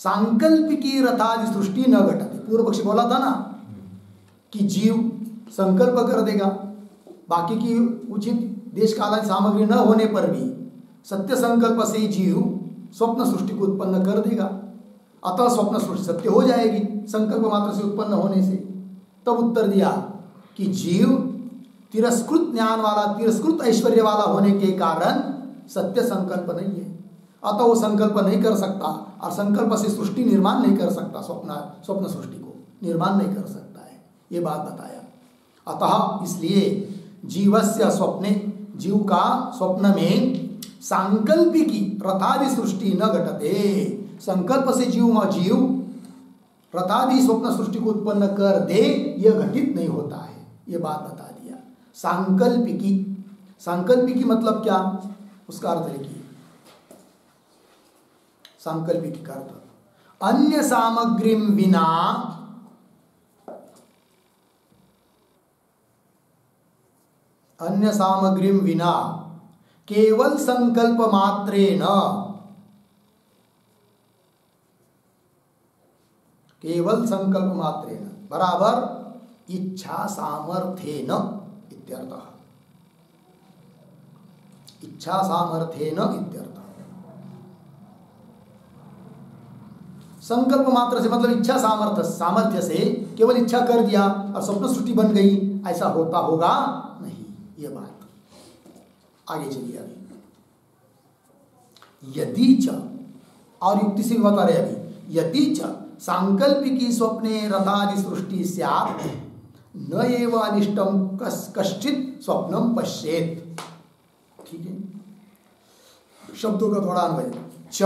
सांकल्पिकी रथादि सृष्टि न घटते। पूर्व पक्षी बोला था ना कि जीव संकल्प कर देगा, बाकी की उचित देश काल सामग्री न होने पर भी सत्य संकल्प से ही जीव स्वप्न सृष्टि को उत्पन्न कर देगा। अतः स्वप्न सृष्टि सत्य हो जाएगी संकल्प मात्र से उत्पन्न होने से। तब उत्तर दिया कि जीव तिरस्कृत ज्ञान वाला, तिरस्कृत ऐश्वर्य वाला होने के कारण सत्य संकल्प नहीं है, अतः वो संकल्प नहीं कर सकता और संकल्प से सृष्टि निर्माण नहीं कर सकता, स्वप्न सृष्टि को निर्माण नहीं कर सकता है, ये बात बताया। अतः इसलिए जीवस्य स्वप्ने, जीव का स्वप्न में सांकल्पिकी रथादि सृष्टि न घटते, संकल्प से जीव रथादि स्वप्न सृष्टि को उत्पन्न कर दे, यह घटित नहीं होता है, यह बात बता दिया। सांकल्पिकी, सांकल्पिकी मतलब क्या? उसका अर्थ लिखिए। सांकल्पिकी का अर्थ अन्य सामग्री विना, अन्य सामग्री विना केवल संकल्प मात्रेण, केवल संकल्प मात्रेण बराबर इच्छा सामर्थ्येन इत्यर्थः, इच्छा सामर्थ्येन इत्यर्थः। संकल्प मात्र से मतलब इच्छा सामर्थ्य से केवल इच्छा कर दिया और स्वप्न सृष्टि बन गई, ऐसा होता होगा नहीं, ये बात। आगे चलिए अभी, यदि च, और युक्ति से बता रहे अभी, यदि च सांकल्पिकी स्वप्ने रथादि सृष्टि स्यात् न एव अनिष्टम कश्चित् स्वप्नम पश्येत्। ठीक है, शब्दों का थोड़ा अन्वय। च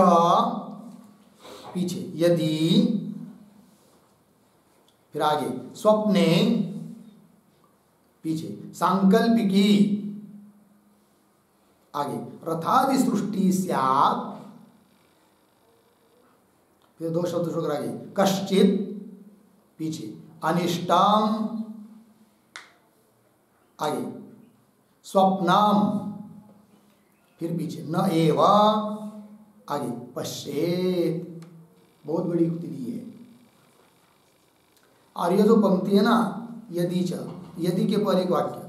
पीछे यदि, फिर आगे स्वप्ने, पीछे सांकल्पिकी, आगे रथादि सृष्टि स्यात्, फिर दो शब्द छोड़ आगे कश्चित्, पीछे अनिष्टम, आगे स्वप्नम, फिर पीछे न एव, आगे पश्येत्। बहुत बड़ी युक्ति दी है। और ये जो पंक्ति है ना, यदि च, यदि के पर एक वाक्य,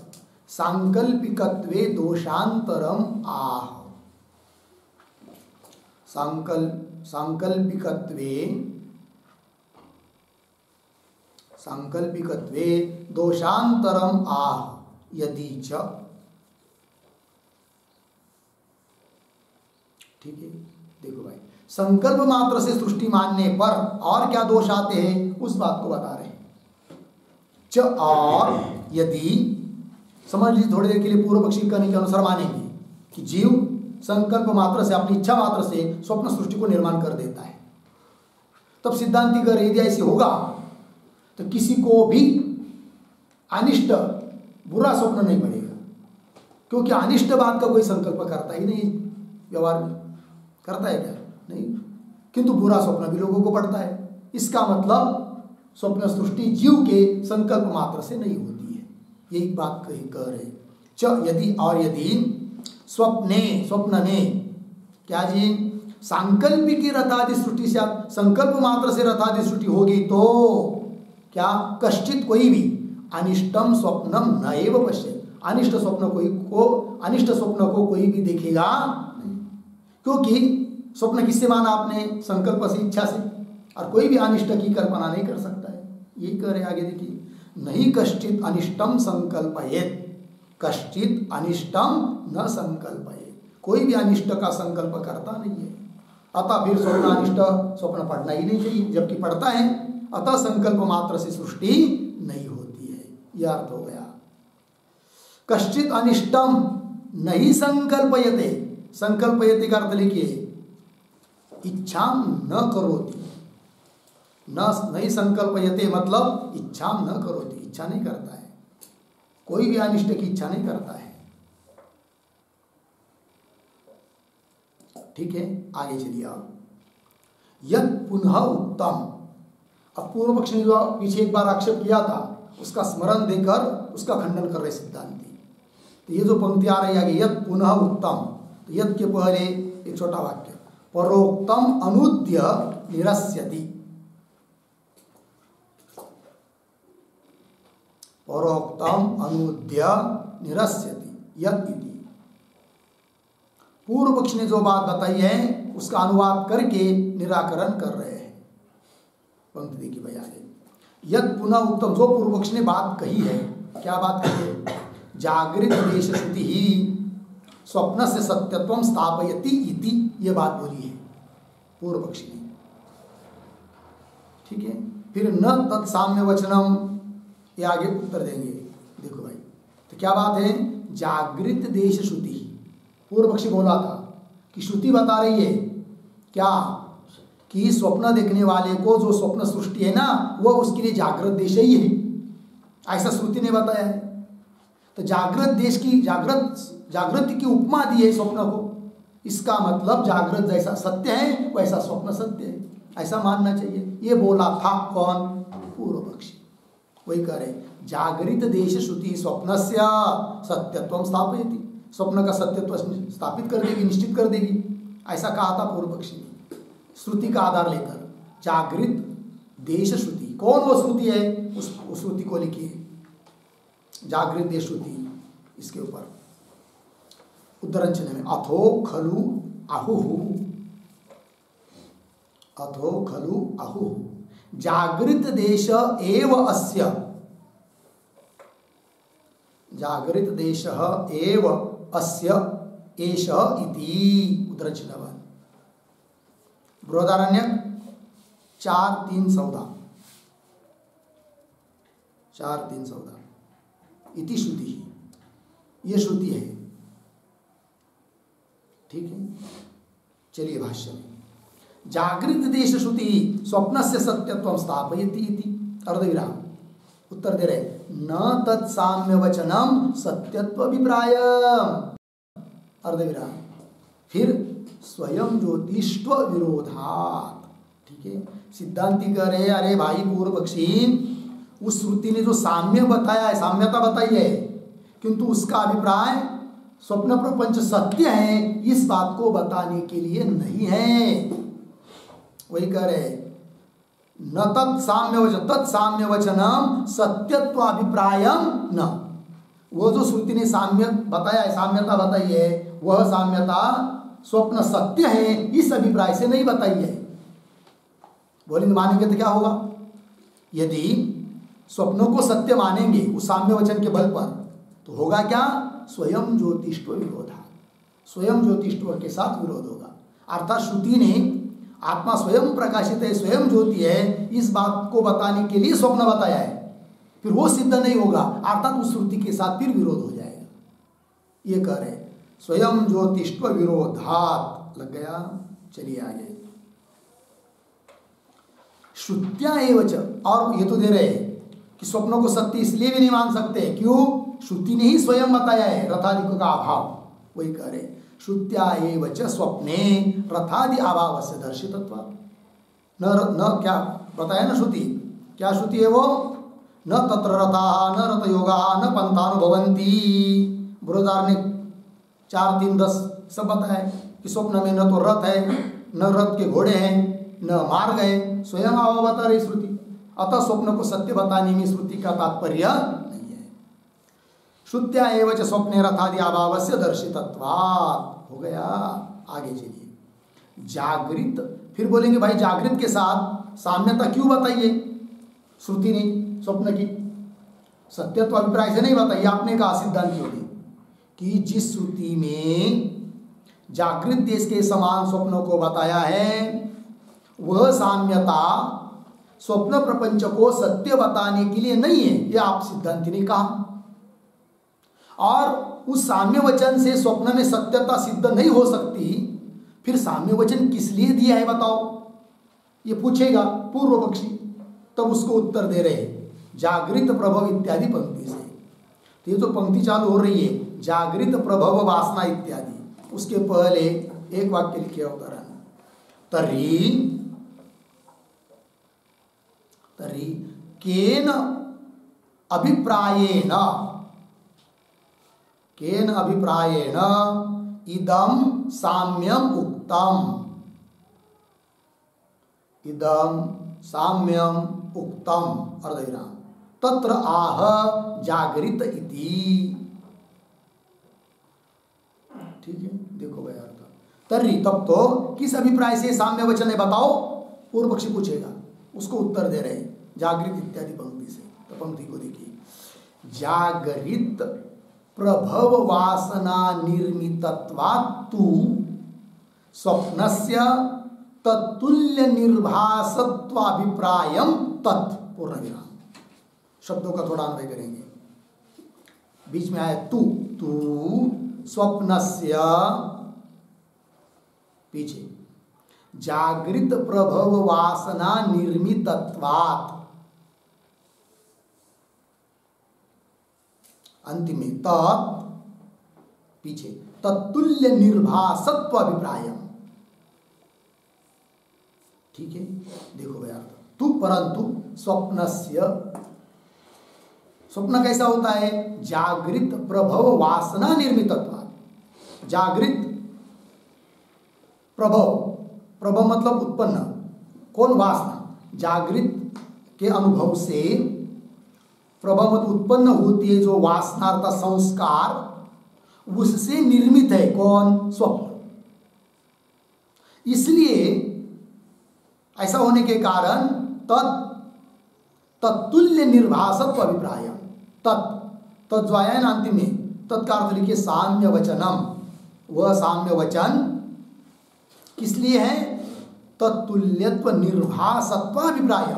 सांकल्पिकत्वे दोषांतरम आह, सांकल्पिकत्वे दोषांतरम आह यदि च। ठीक है, देखो भाई, संकल्प मात्र से सृष्टि मानने पर और क्या दोष आते हैं उस बात को बता रहे हैं। च और यदि, समझ लीजिए थोड़ी देर के लिए पूर्व पक्षी कहने के अनुसार मानेंगे कि जीव संकल्प मात्र से, अपनी इच्छा मात्र से स्वप्न सृष्टि को निर्माण कर देता है, तब सिद्धांति अगर यदि ऐसे होगा तो किसी को भी अनिष्ट बुरा स्वप्न नहीं पड़ेगा, क्योंकि अनिष्ट बात का कोई संकल्प करता ही नहीं, व्यवहार में करता है क्या? नहीं, किंतु बुरा स्वप्न भी लोगों को पड़ता है। इसका मतलब स्वप्न सृष्टि जीव के संकल्प मात्र से नहीं होती है, यही बात कह रहे। च यदि, और यदि स्वप्ने, स्वप्न में क्या जी, सांकल्पिकी रथादि सृष्टि से, संकल्प मात्र से रथादि सृष्टि होगी तो क्या, कश्चित कोई भी अनिष्टम स्वप्नम न एव पश्येत्, अनिष्ट स्वप्न अनिष्ट स्वप्न को कोई भी देखेगा नहीं, क्योंकि स्वप्न किससे माना आपने? संकल्प से, इच्छा से, और कोई भी अनिष्ट की कल्पना नहीं कर सकता है। यही कह रहे आगे देखिए, नहीं कश्चित अनिष्टम संकल्पयेत्, कश्चित अनिष्टम न संकल्पयेत्, कोई भी अनिष्ट का संकल्प करता नहीं है। अतः फिर स्वप्न अनिष्ट स्वप्न पढ़ना ही नहीं चाहिए, जबकि पढ़ता है। अतः संकल्प मात्र से सृष्टि नहीं होती है, यह अर्थ हो गया। कश्चित अनिष्टम नहीं संकल्पयते, संकल्पयते का अर्थ लिखिए इच्छा न करोति, नहीं संकल्पयते मतलब इच्छा न करोति, इच्छा नहीं करता है, कोई भी अनिष्ट की इच्छा नहीं करता है। ठीक है, आगे चलिए आप। यद पुनः उत्तम, अब पूर्व पक्ष ने जो पीछे एक बार आक्षेप किया था उसका स्मरण देकर उसका खंडन कर रहे सिद्धांती। तो ये जो पंक्ति आ रही है आगे, यद पुनः उत्तम, तो यद के पहले एक छोटा वाक्य, परोक्तम अनुद्य निरस्यति, परोक्तम अनुद्य निरस्यति यद इति। पूर्व पक्ष ने जो बात बताई है उसका अनुवाद करके निराकरण कर रहे हैं। पंक्ति देखिए भाई आगे, यद पुनः उत्तम, जो पूर्व पक्ष ने बात कही है, क्या बात कही है? जागृत देश श्रुति ही स्वप्न से सत्यत्वम स्थापयति इति, ये बात बोली है पूर्व पक्षी ने। ठीक है, फिर न तत्साम्य वचनम, ये आगे उत्तर देंगे। देखो भाई, तो क्या बात है? जागृत देश श्रुति, पूर्व पक्षी बोला था कि श्रुति बता रही है क्या कि स्वप्न देखने वाले को जो स्वप्न सृष्टि है ना, वह उसके लिए जागृत देश ही है, ऐसा श्रुति ने बताया है। तो जागृत देश की जागृति की उपमा दी है स्वप्न को, इसका मतलब जागृत जैसा सत्य है वैसा स्वप्न सत्य है, ऐसा मानना चाहिए। ये बोला था कौन? पूर्व पक्षी। वही कह रहे, जागृत देश श्रुति स्वप्नस्य सत्यत्वम स्थापयति, स्वप्न का सत्यत्व स्थापित कर देगी, निश्चित कर देगी, ऐसा कहा था पूर्व पक्षी ने श्रुति का आधार लेकर। जागृत देश श्रुति, कौन वो श्रुति है? उस श्रुति को लिखिए, जागृत देश श्रुति। इसके ऊपर उद्धरण चिन्ह में अथो खलु आहुहु, अथो खलु आहुहु जागृत देश एव अस्य, जागृत देश एव अस्य एष इति। उद्धरण चिन्ह बृहदारण्य 4:3-14, 4:3-14 इति श्रुति, ये श्रुति है। ठीक है, चलिए भाष्य में, जागृत देश श्रुति स्वप्न से सत्यत्वम स्थापयति इति, अर्धविराम। उत्तर दे रहे, न तत्साम्य वचनम सत्यत्व अभिप्राय, अर्धविराम। फिर स्वयं ज्योतिष्व विरोधात। ठीक है, सिद्धांति कह रहे, अरे भाई पूर्व पक्षी, उस श्रुति ने जो साम्य बताया है, साम्यता बताई है, किंतु उसका अभिप्राय स्वप्न प्रपंच सत्य है, इस बात को बताने के लिए नहीं है। वही कह रहे, न तत्साम्य वचनम सत्यत्व अभिप्रायम न, वो जो श्रुति ने साम्य बताया है, साम्यता बताई है, वह साम्यता स्वप्न सत्य है इस अभिप्राय से नहीं बताई है। बोलेंगे मानेंगे तो क्या होगा? यदि स्वप्नों को सत्य मानेंगे उस साम्य वचन के बल पर, तो होगा क्या? स्वयं ज्योतिष्व विरोधा, स्वयं ज्योतिष्व के साथ विरोध होगा। अर्थात श्रुति ने आत्मा स्वयं प्रकाशित है, स्वयं ज्योति है, इस बात को बताने के लिए स्वप्न बताया है, फिर वो सिद्ध नहीं होगा, अर्थात उस श्रुति के साथ फिर विरोध हो जाएगा। ये कह रहे स्वयं ज्योतिष्व विरोधात, लग गया। चलिए आगे, श्रुत्या एवच, और ये तो दे रहे कि स्वप्नों को सत्य इसलिए भी नहीं मान सकते, क्यों? श्रुति ने ही स्वयं बताया है रथादि का अभाव। वही कह रहे श्रुत्या एवच स्वप्ने रथादि अभाव से दर्शितत्व, न क्या बताया ना श्रुति, क्या श्रुति है वो? न तत्र रथा न रथ योगा न पंथानुभवंती। बृहदारण्य 4:3-10 सब बताया कि स्वप्न में न तो रथ है, न रथ के घोड़े हैं, न मार्ग है, स्वयं अभाव बता रही श्रुति। अतः स्वप्न को सत्य बताने में श्रुति का तात्पर्य नहीं है। श्रुत्या एवच स्वप्ने रथादि अभाव से दर्शितत्वात्, हो गया। आगे चलिए, जागृत, फिर बोलेंगे भाई जागृत के साथ साम्यता क्यों बताइए श्रुति ने स्वप्न की? सत्यत्व अभिप्राय से नहीं बताइए, आपने कहा सिद्धांत होगी कि जिस श्रुति में जागृत देश के समान स्वप्नों को बताया है, वह साम्यता स्वप्न प्रपंच को सत्य बताने के लिए नहीं है, यह आप सिद्धांति ने कहा। और उस साम्य वचन से स्वप्न में सत्यता सिद्ध नहीं हो सकती, फिर साम्य वचन किस लिए दिया है बताओ? ये पूछेगा पूर्व पक्षी, तब उसको उत्तर दे रहे जागृत प्रभव इत्यादि पंक्ति से। तो ये जो पंक्ति चालू हो रही है जागृत प्रभव वासना इत्यादि, उसके पहले एक वाक्य लिखे अवतरण तर्हि तर्हि केन अभिप्रायेण इदं साम्यम उक्तम अर्धविराम तत्र आह जागृत इति। ठीक है, देखो भाई अर्थ तर्हि, तब तो किस अभिप्राय से साम्य वचन है बताओ, पूर्व पक्षी पूछेगा, उसको उत्तर दे रहे जागृत इत्यादि पंक्ति से। तो पंक्ति को देखिए, जागृत प्रभव वासना निर्मितत्वात्तु स्वप्नस्य तत्तुल्य निर्भासत्वाभिप्रायम तत् पूर्ण विराम। शब्दों का थोड़ा अन्वय करेंगे, बीच में आया तू, तू स्वप्नस्य पीछे जागृत प्रभव वासना निर्मितत्वात्, अंतिम में तत् पीछे तत्तुल्य निर्भासत्व अभिप्रायम। ठीक है, देखो भैया तू परंतु स्वप्नस्य, स्वप्न कैसा होता है, जागृत प्रभव वासना निर्मितत्वात्। जागृत प्रभव, प्रभव मतलब उत्पन्न, कौन वासना, जागृत के अनुभव से प्रभव मतलब उत्पन्न होती है जो वासना अर्थात संस्कार, उससे निर्मित है कौन, स्वप्न। इसलिए ऐसा होने के कारण तत्तुल्य निर्भासत्व अभिप्राय, तत् जो आया है ना अंतिम में, तत्का अर्थ लिखिए साम्य वचनम। वह साम्य वचन किस लिए है, तत्तुल्यत्व निर्भासत्व अभिप्राय,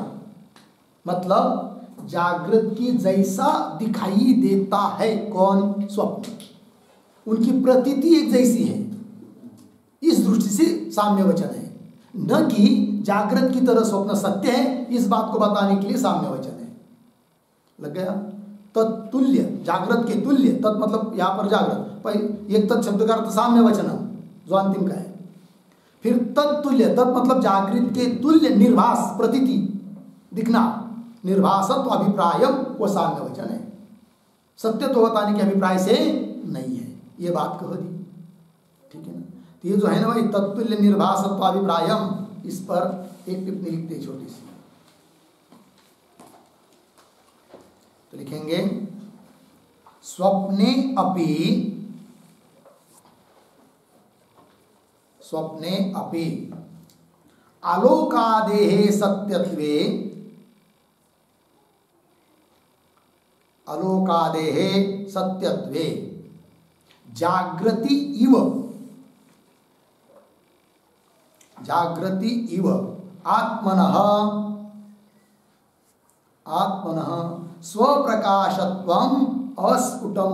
मतलब जागृत की जैसा दिखाई देता है कौन, स्वप्न, उनकी प्रतीति एक जैसी है, इस दृष्टि से साम्य वचन है, न कि जागृत की तरह स्वप्न सत्य है, इस बात को बताने के लिए साम्य वचन है। लग गया, तत्तुल्य जागृत के तुल्य, तत् मतलब यहां पर जागृत, एक तत् शब्द का अर्थ साम्य वचन जो अंतिम का है, फिर तत्तुल्य, तत् मतलब जागृत के तुल्य, निर्भास प्रतीति दिखना, निर्भासत्व अभिप्राय वो साम्य वचन है, सत्य तो बताने के अभिप्राय से नहीं है, ये बात कह दी। ठीक है ना, तो ये जो है ना भाई तत्तुल्य निर्भासत्व अभिप्रायम, इस पर एक टिप्पणी लिखते हैं छोटी सी, तो लिखेंगे स्वप्ने अपि आलोकादेः सत्यत्वे जागृति इव आत्मनः स्वप्रकाशत्वं अस्फुटं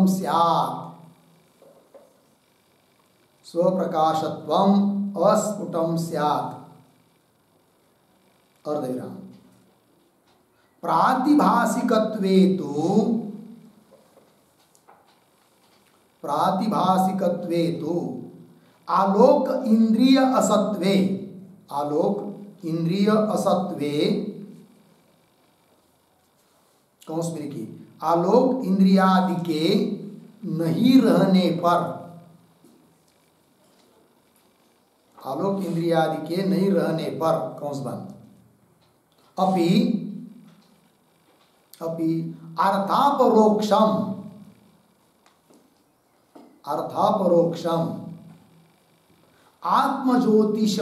स्यात्, अर्धविराम प्रातिभासिकत्वे तु आलोक इंद्रिय असत्वे कौंस में लिखिए, आलोक इंद्रियादि के नहीं रहने पर, आलोक इंद्रियादि के नहीं रहने पर कौंस बंद, अपि अर्थापरोक्षम आत्मज्योतिष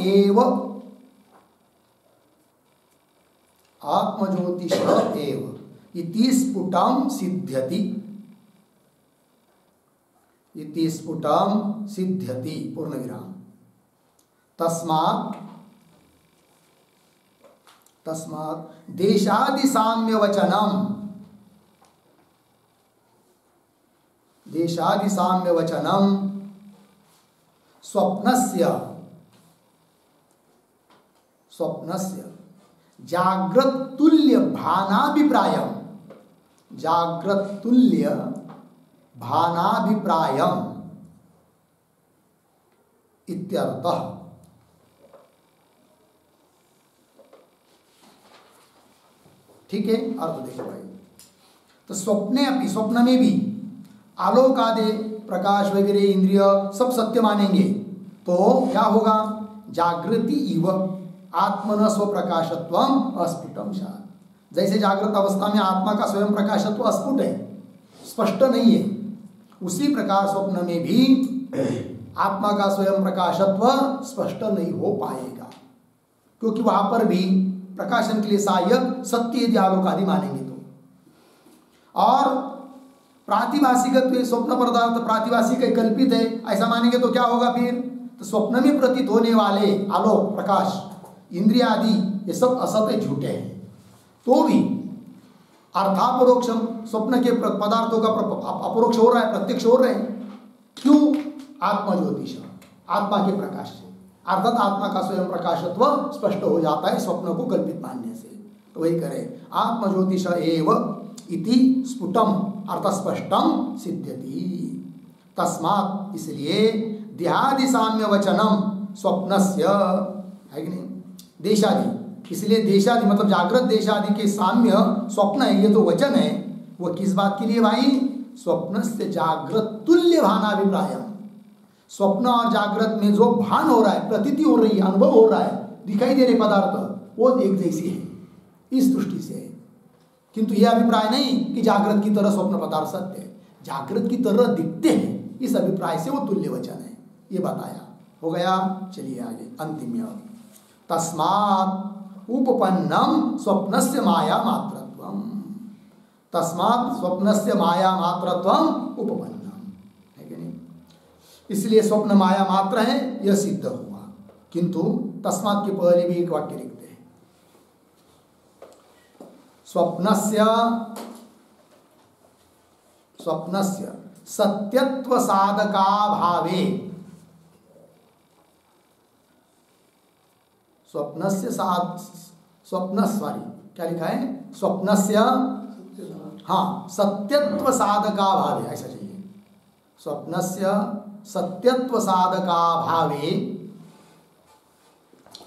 एव इति स्फुटं सिद्ध्यति पूर्ण विराम। तस्मात् देशादि साम्य वचनम स्वप्नस्य जाग्रत तुल्य भानाभिप्रायम, जाग्रत तुल्य भानाभिप्रायम इत्यर्थः। ठीक है, अर्थ देखो भाई। तो स्वप्ने अपनी, स्वप्न में भी आलोक आदि प्रकाश वगैरह इंद्रिय सब सत्य मानेंगे तो क्या होगा? जागृति इव आत्मन स्वप्रकाशत्वम अस्फुटम शाद। जैसे जागृत अवस्था में आत्मा का स्वयं प्रकाशत्व अस्फुट है, स्पष्ट नहीं है, उसी प्रकार स्वप्न में भी आत्मा का स्वयं प्रकाशत्व स्पष्ट नहीं हो पाएगा, क्योंकि वहां पर भी प्रकाशन के लिए सहायक सत्य यदि आलोक आदि मानेंगे तो। और प्रातिभाषिकत्व, स्वप्न पदार्थ प्रातिभाषिक कल्पित है ऐसा मानेंगे तो क्या होगा फिर? तो स्वप्न में प्रतीत होने वाले आलोक प्रकाश इंद्रिय आदि ये सब असत्य झूठे हैं, तो भी अर्थापरोक्षम स्वप्न के पदार्थों का अपरोक्ष हो रहा है, प्रत्यक्ष हो रहे हैं। क्यों? आत्मा ज्योतिष, आत्मा के प्रकाश से, अर्थात आत्मा का स्वयं प्रकाशत्व स्पष्ट हो जाता है स्वप्न को कल्पित मानने से। तो वही करें, आत्म ज्योतिष एव इति स्फुटम अर्थात स्पष्टम सिद्ध्यति। तस्मात् इसलिए देहादि साम्य वचनम स्वप्नस्य, है कि नहीं, देशादि, इसलिए देशादि मतलब जागृत देशादि के साम्य स्वप्न है, ये तो वचन है। वो किस बात के लिए भाई? स्वप्न से जागृत तुल्य भानाभिप्राय, स्वप्न और जागृत में जो भान हो रहा है, प्रतीति हो रही है, अनुभव हो रहा है, दिखाई दे रहे पदार्थ वो एक जैसी है इस दृष्टि से। किंतु यह अभिप्राय नहीं कि जागृत की तरह स्वप्न पदार्थ सत्य है, जागृत की तरह दिखते हैं, इस अभिप्राय से वो तुल्य वचन है, ये बताया। हो गया, चलिए आगे अंतिम में। तस्मात् उपपन्नम स्वप्नस्य माया मात्रत्वम, तस्मात् स्वप्नस्य माया मात्रत्वम उपपन्नम, है कि नहीं? इसलिए स्वप्न माया मात्र है यह सिद्ध हुआ। किंतु तस्मात् के पहले भी एक वाक्य लिखते हैं, स्वप्नस्य स्वप्नस्य सत्यत्व साधका भावे, स्वप्नस्य स्वप्न सॉरी क्या लिखा है? स्वप्नस्य, हाँ, सत्यत्व साधका भावे ऐसा चाहिए। स्वप्नस्य सत्यत्व साधका भावे,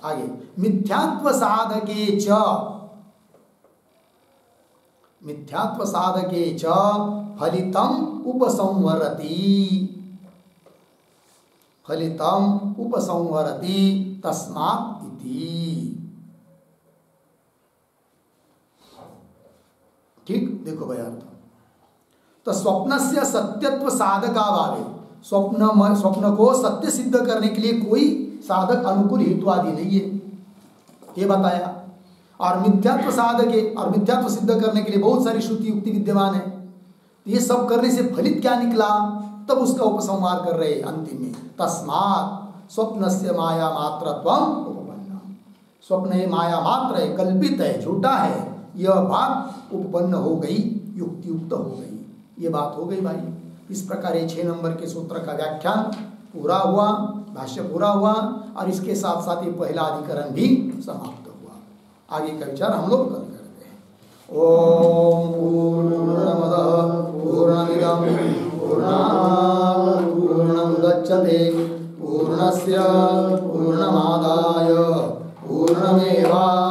आगे मिथ्यात्व साधके च, मिथ्यात्व साधके च फलितम उपसंवरति, फलितम उपसंवरति तस्मात् इति। ठीक, देखो भाई अर्थ। तो स्वप्न से सत्यत्व साधका भावे, स्वप्न को सत्य सिद्ध करने के लिए कोई साधक अनुकूल हेतु आदि नहीं है, ये बताया। और मिथ्यात्व साधक है, और मिथ्यात्व सिद्ध करने के लिए बहुत सारी श्रुति युक्ति विद्यमान है। ये सब करने से फलित क्या निकला, तब उसका उपसंहार कर रहे अंतिम में। तस्मात् स्वप्नस्य माया मात्रत्वम उपपन्नम, स्वप्न माया मात्र है, कल्पित है, झूठा है, यह बात उपपन्न हो गई, युक्तियुक्त हो गई, ये बात हो गई भाई। इस प्रकार ये 6 नंबर के सूत्र का व्याख्यान पूरा हुआ, भाष्य पूरा हुआ, और इसके साथ साथ ये पहला अधिकरण भी समाप्त हुआ। आगे का विचार हम लोग कल करते हैं। ओम पूर्णमदः पूर्णमिदं पूर्णात् पूर्णमुदच्यते पूर्णस्य पूर्णमादाय पूर्णमेवावशिष्यते।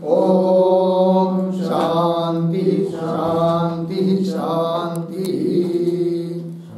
ओम शांति शांति शांति।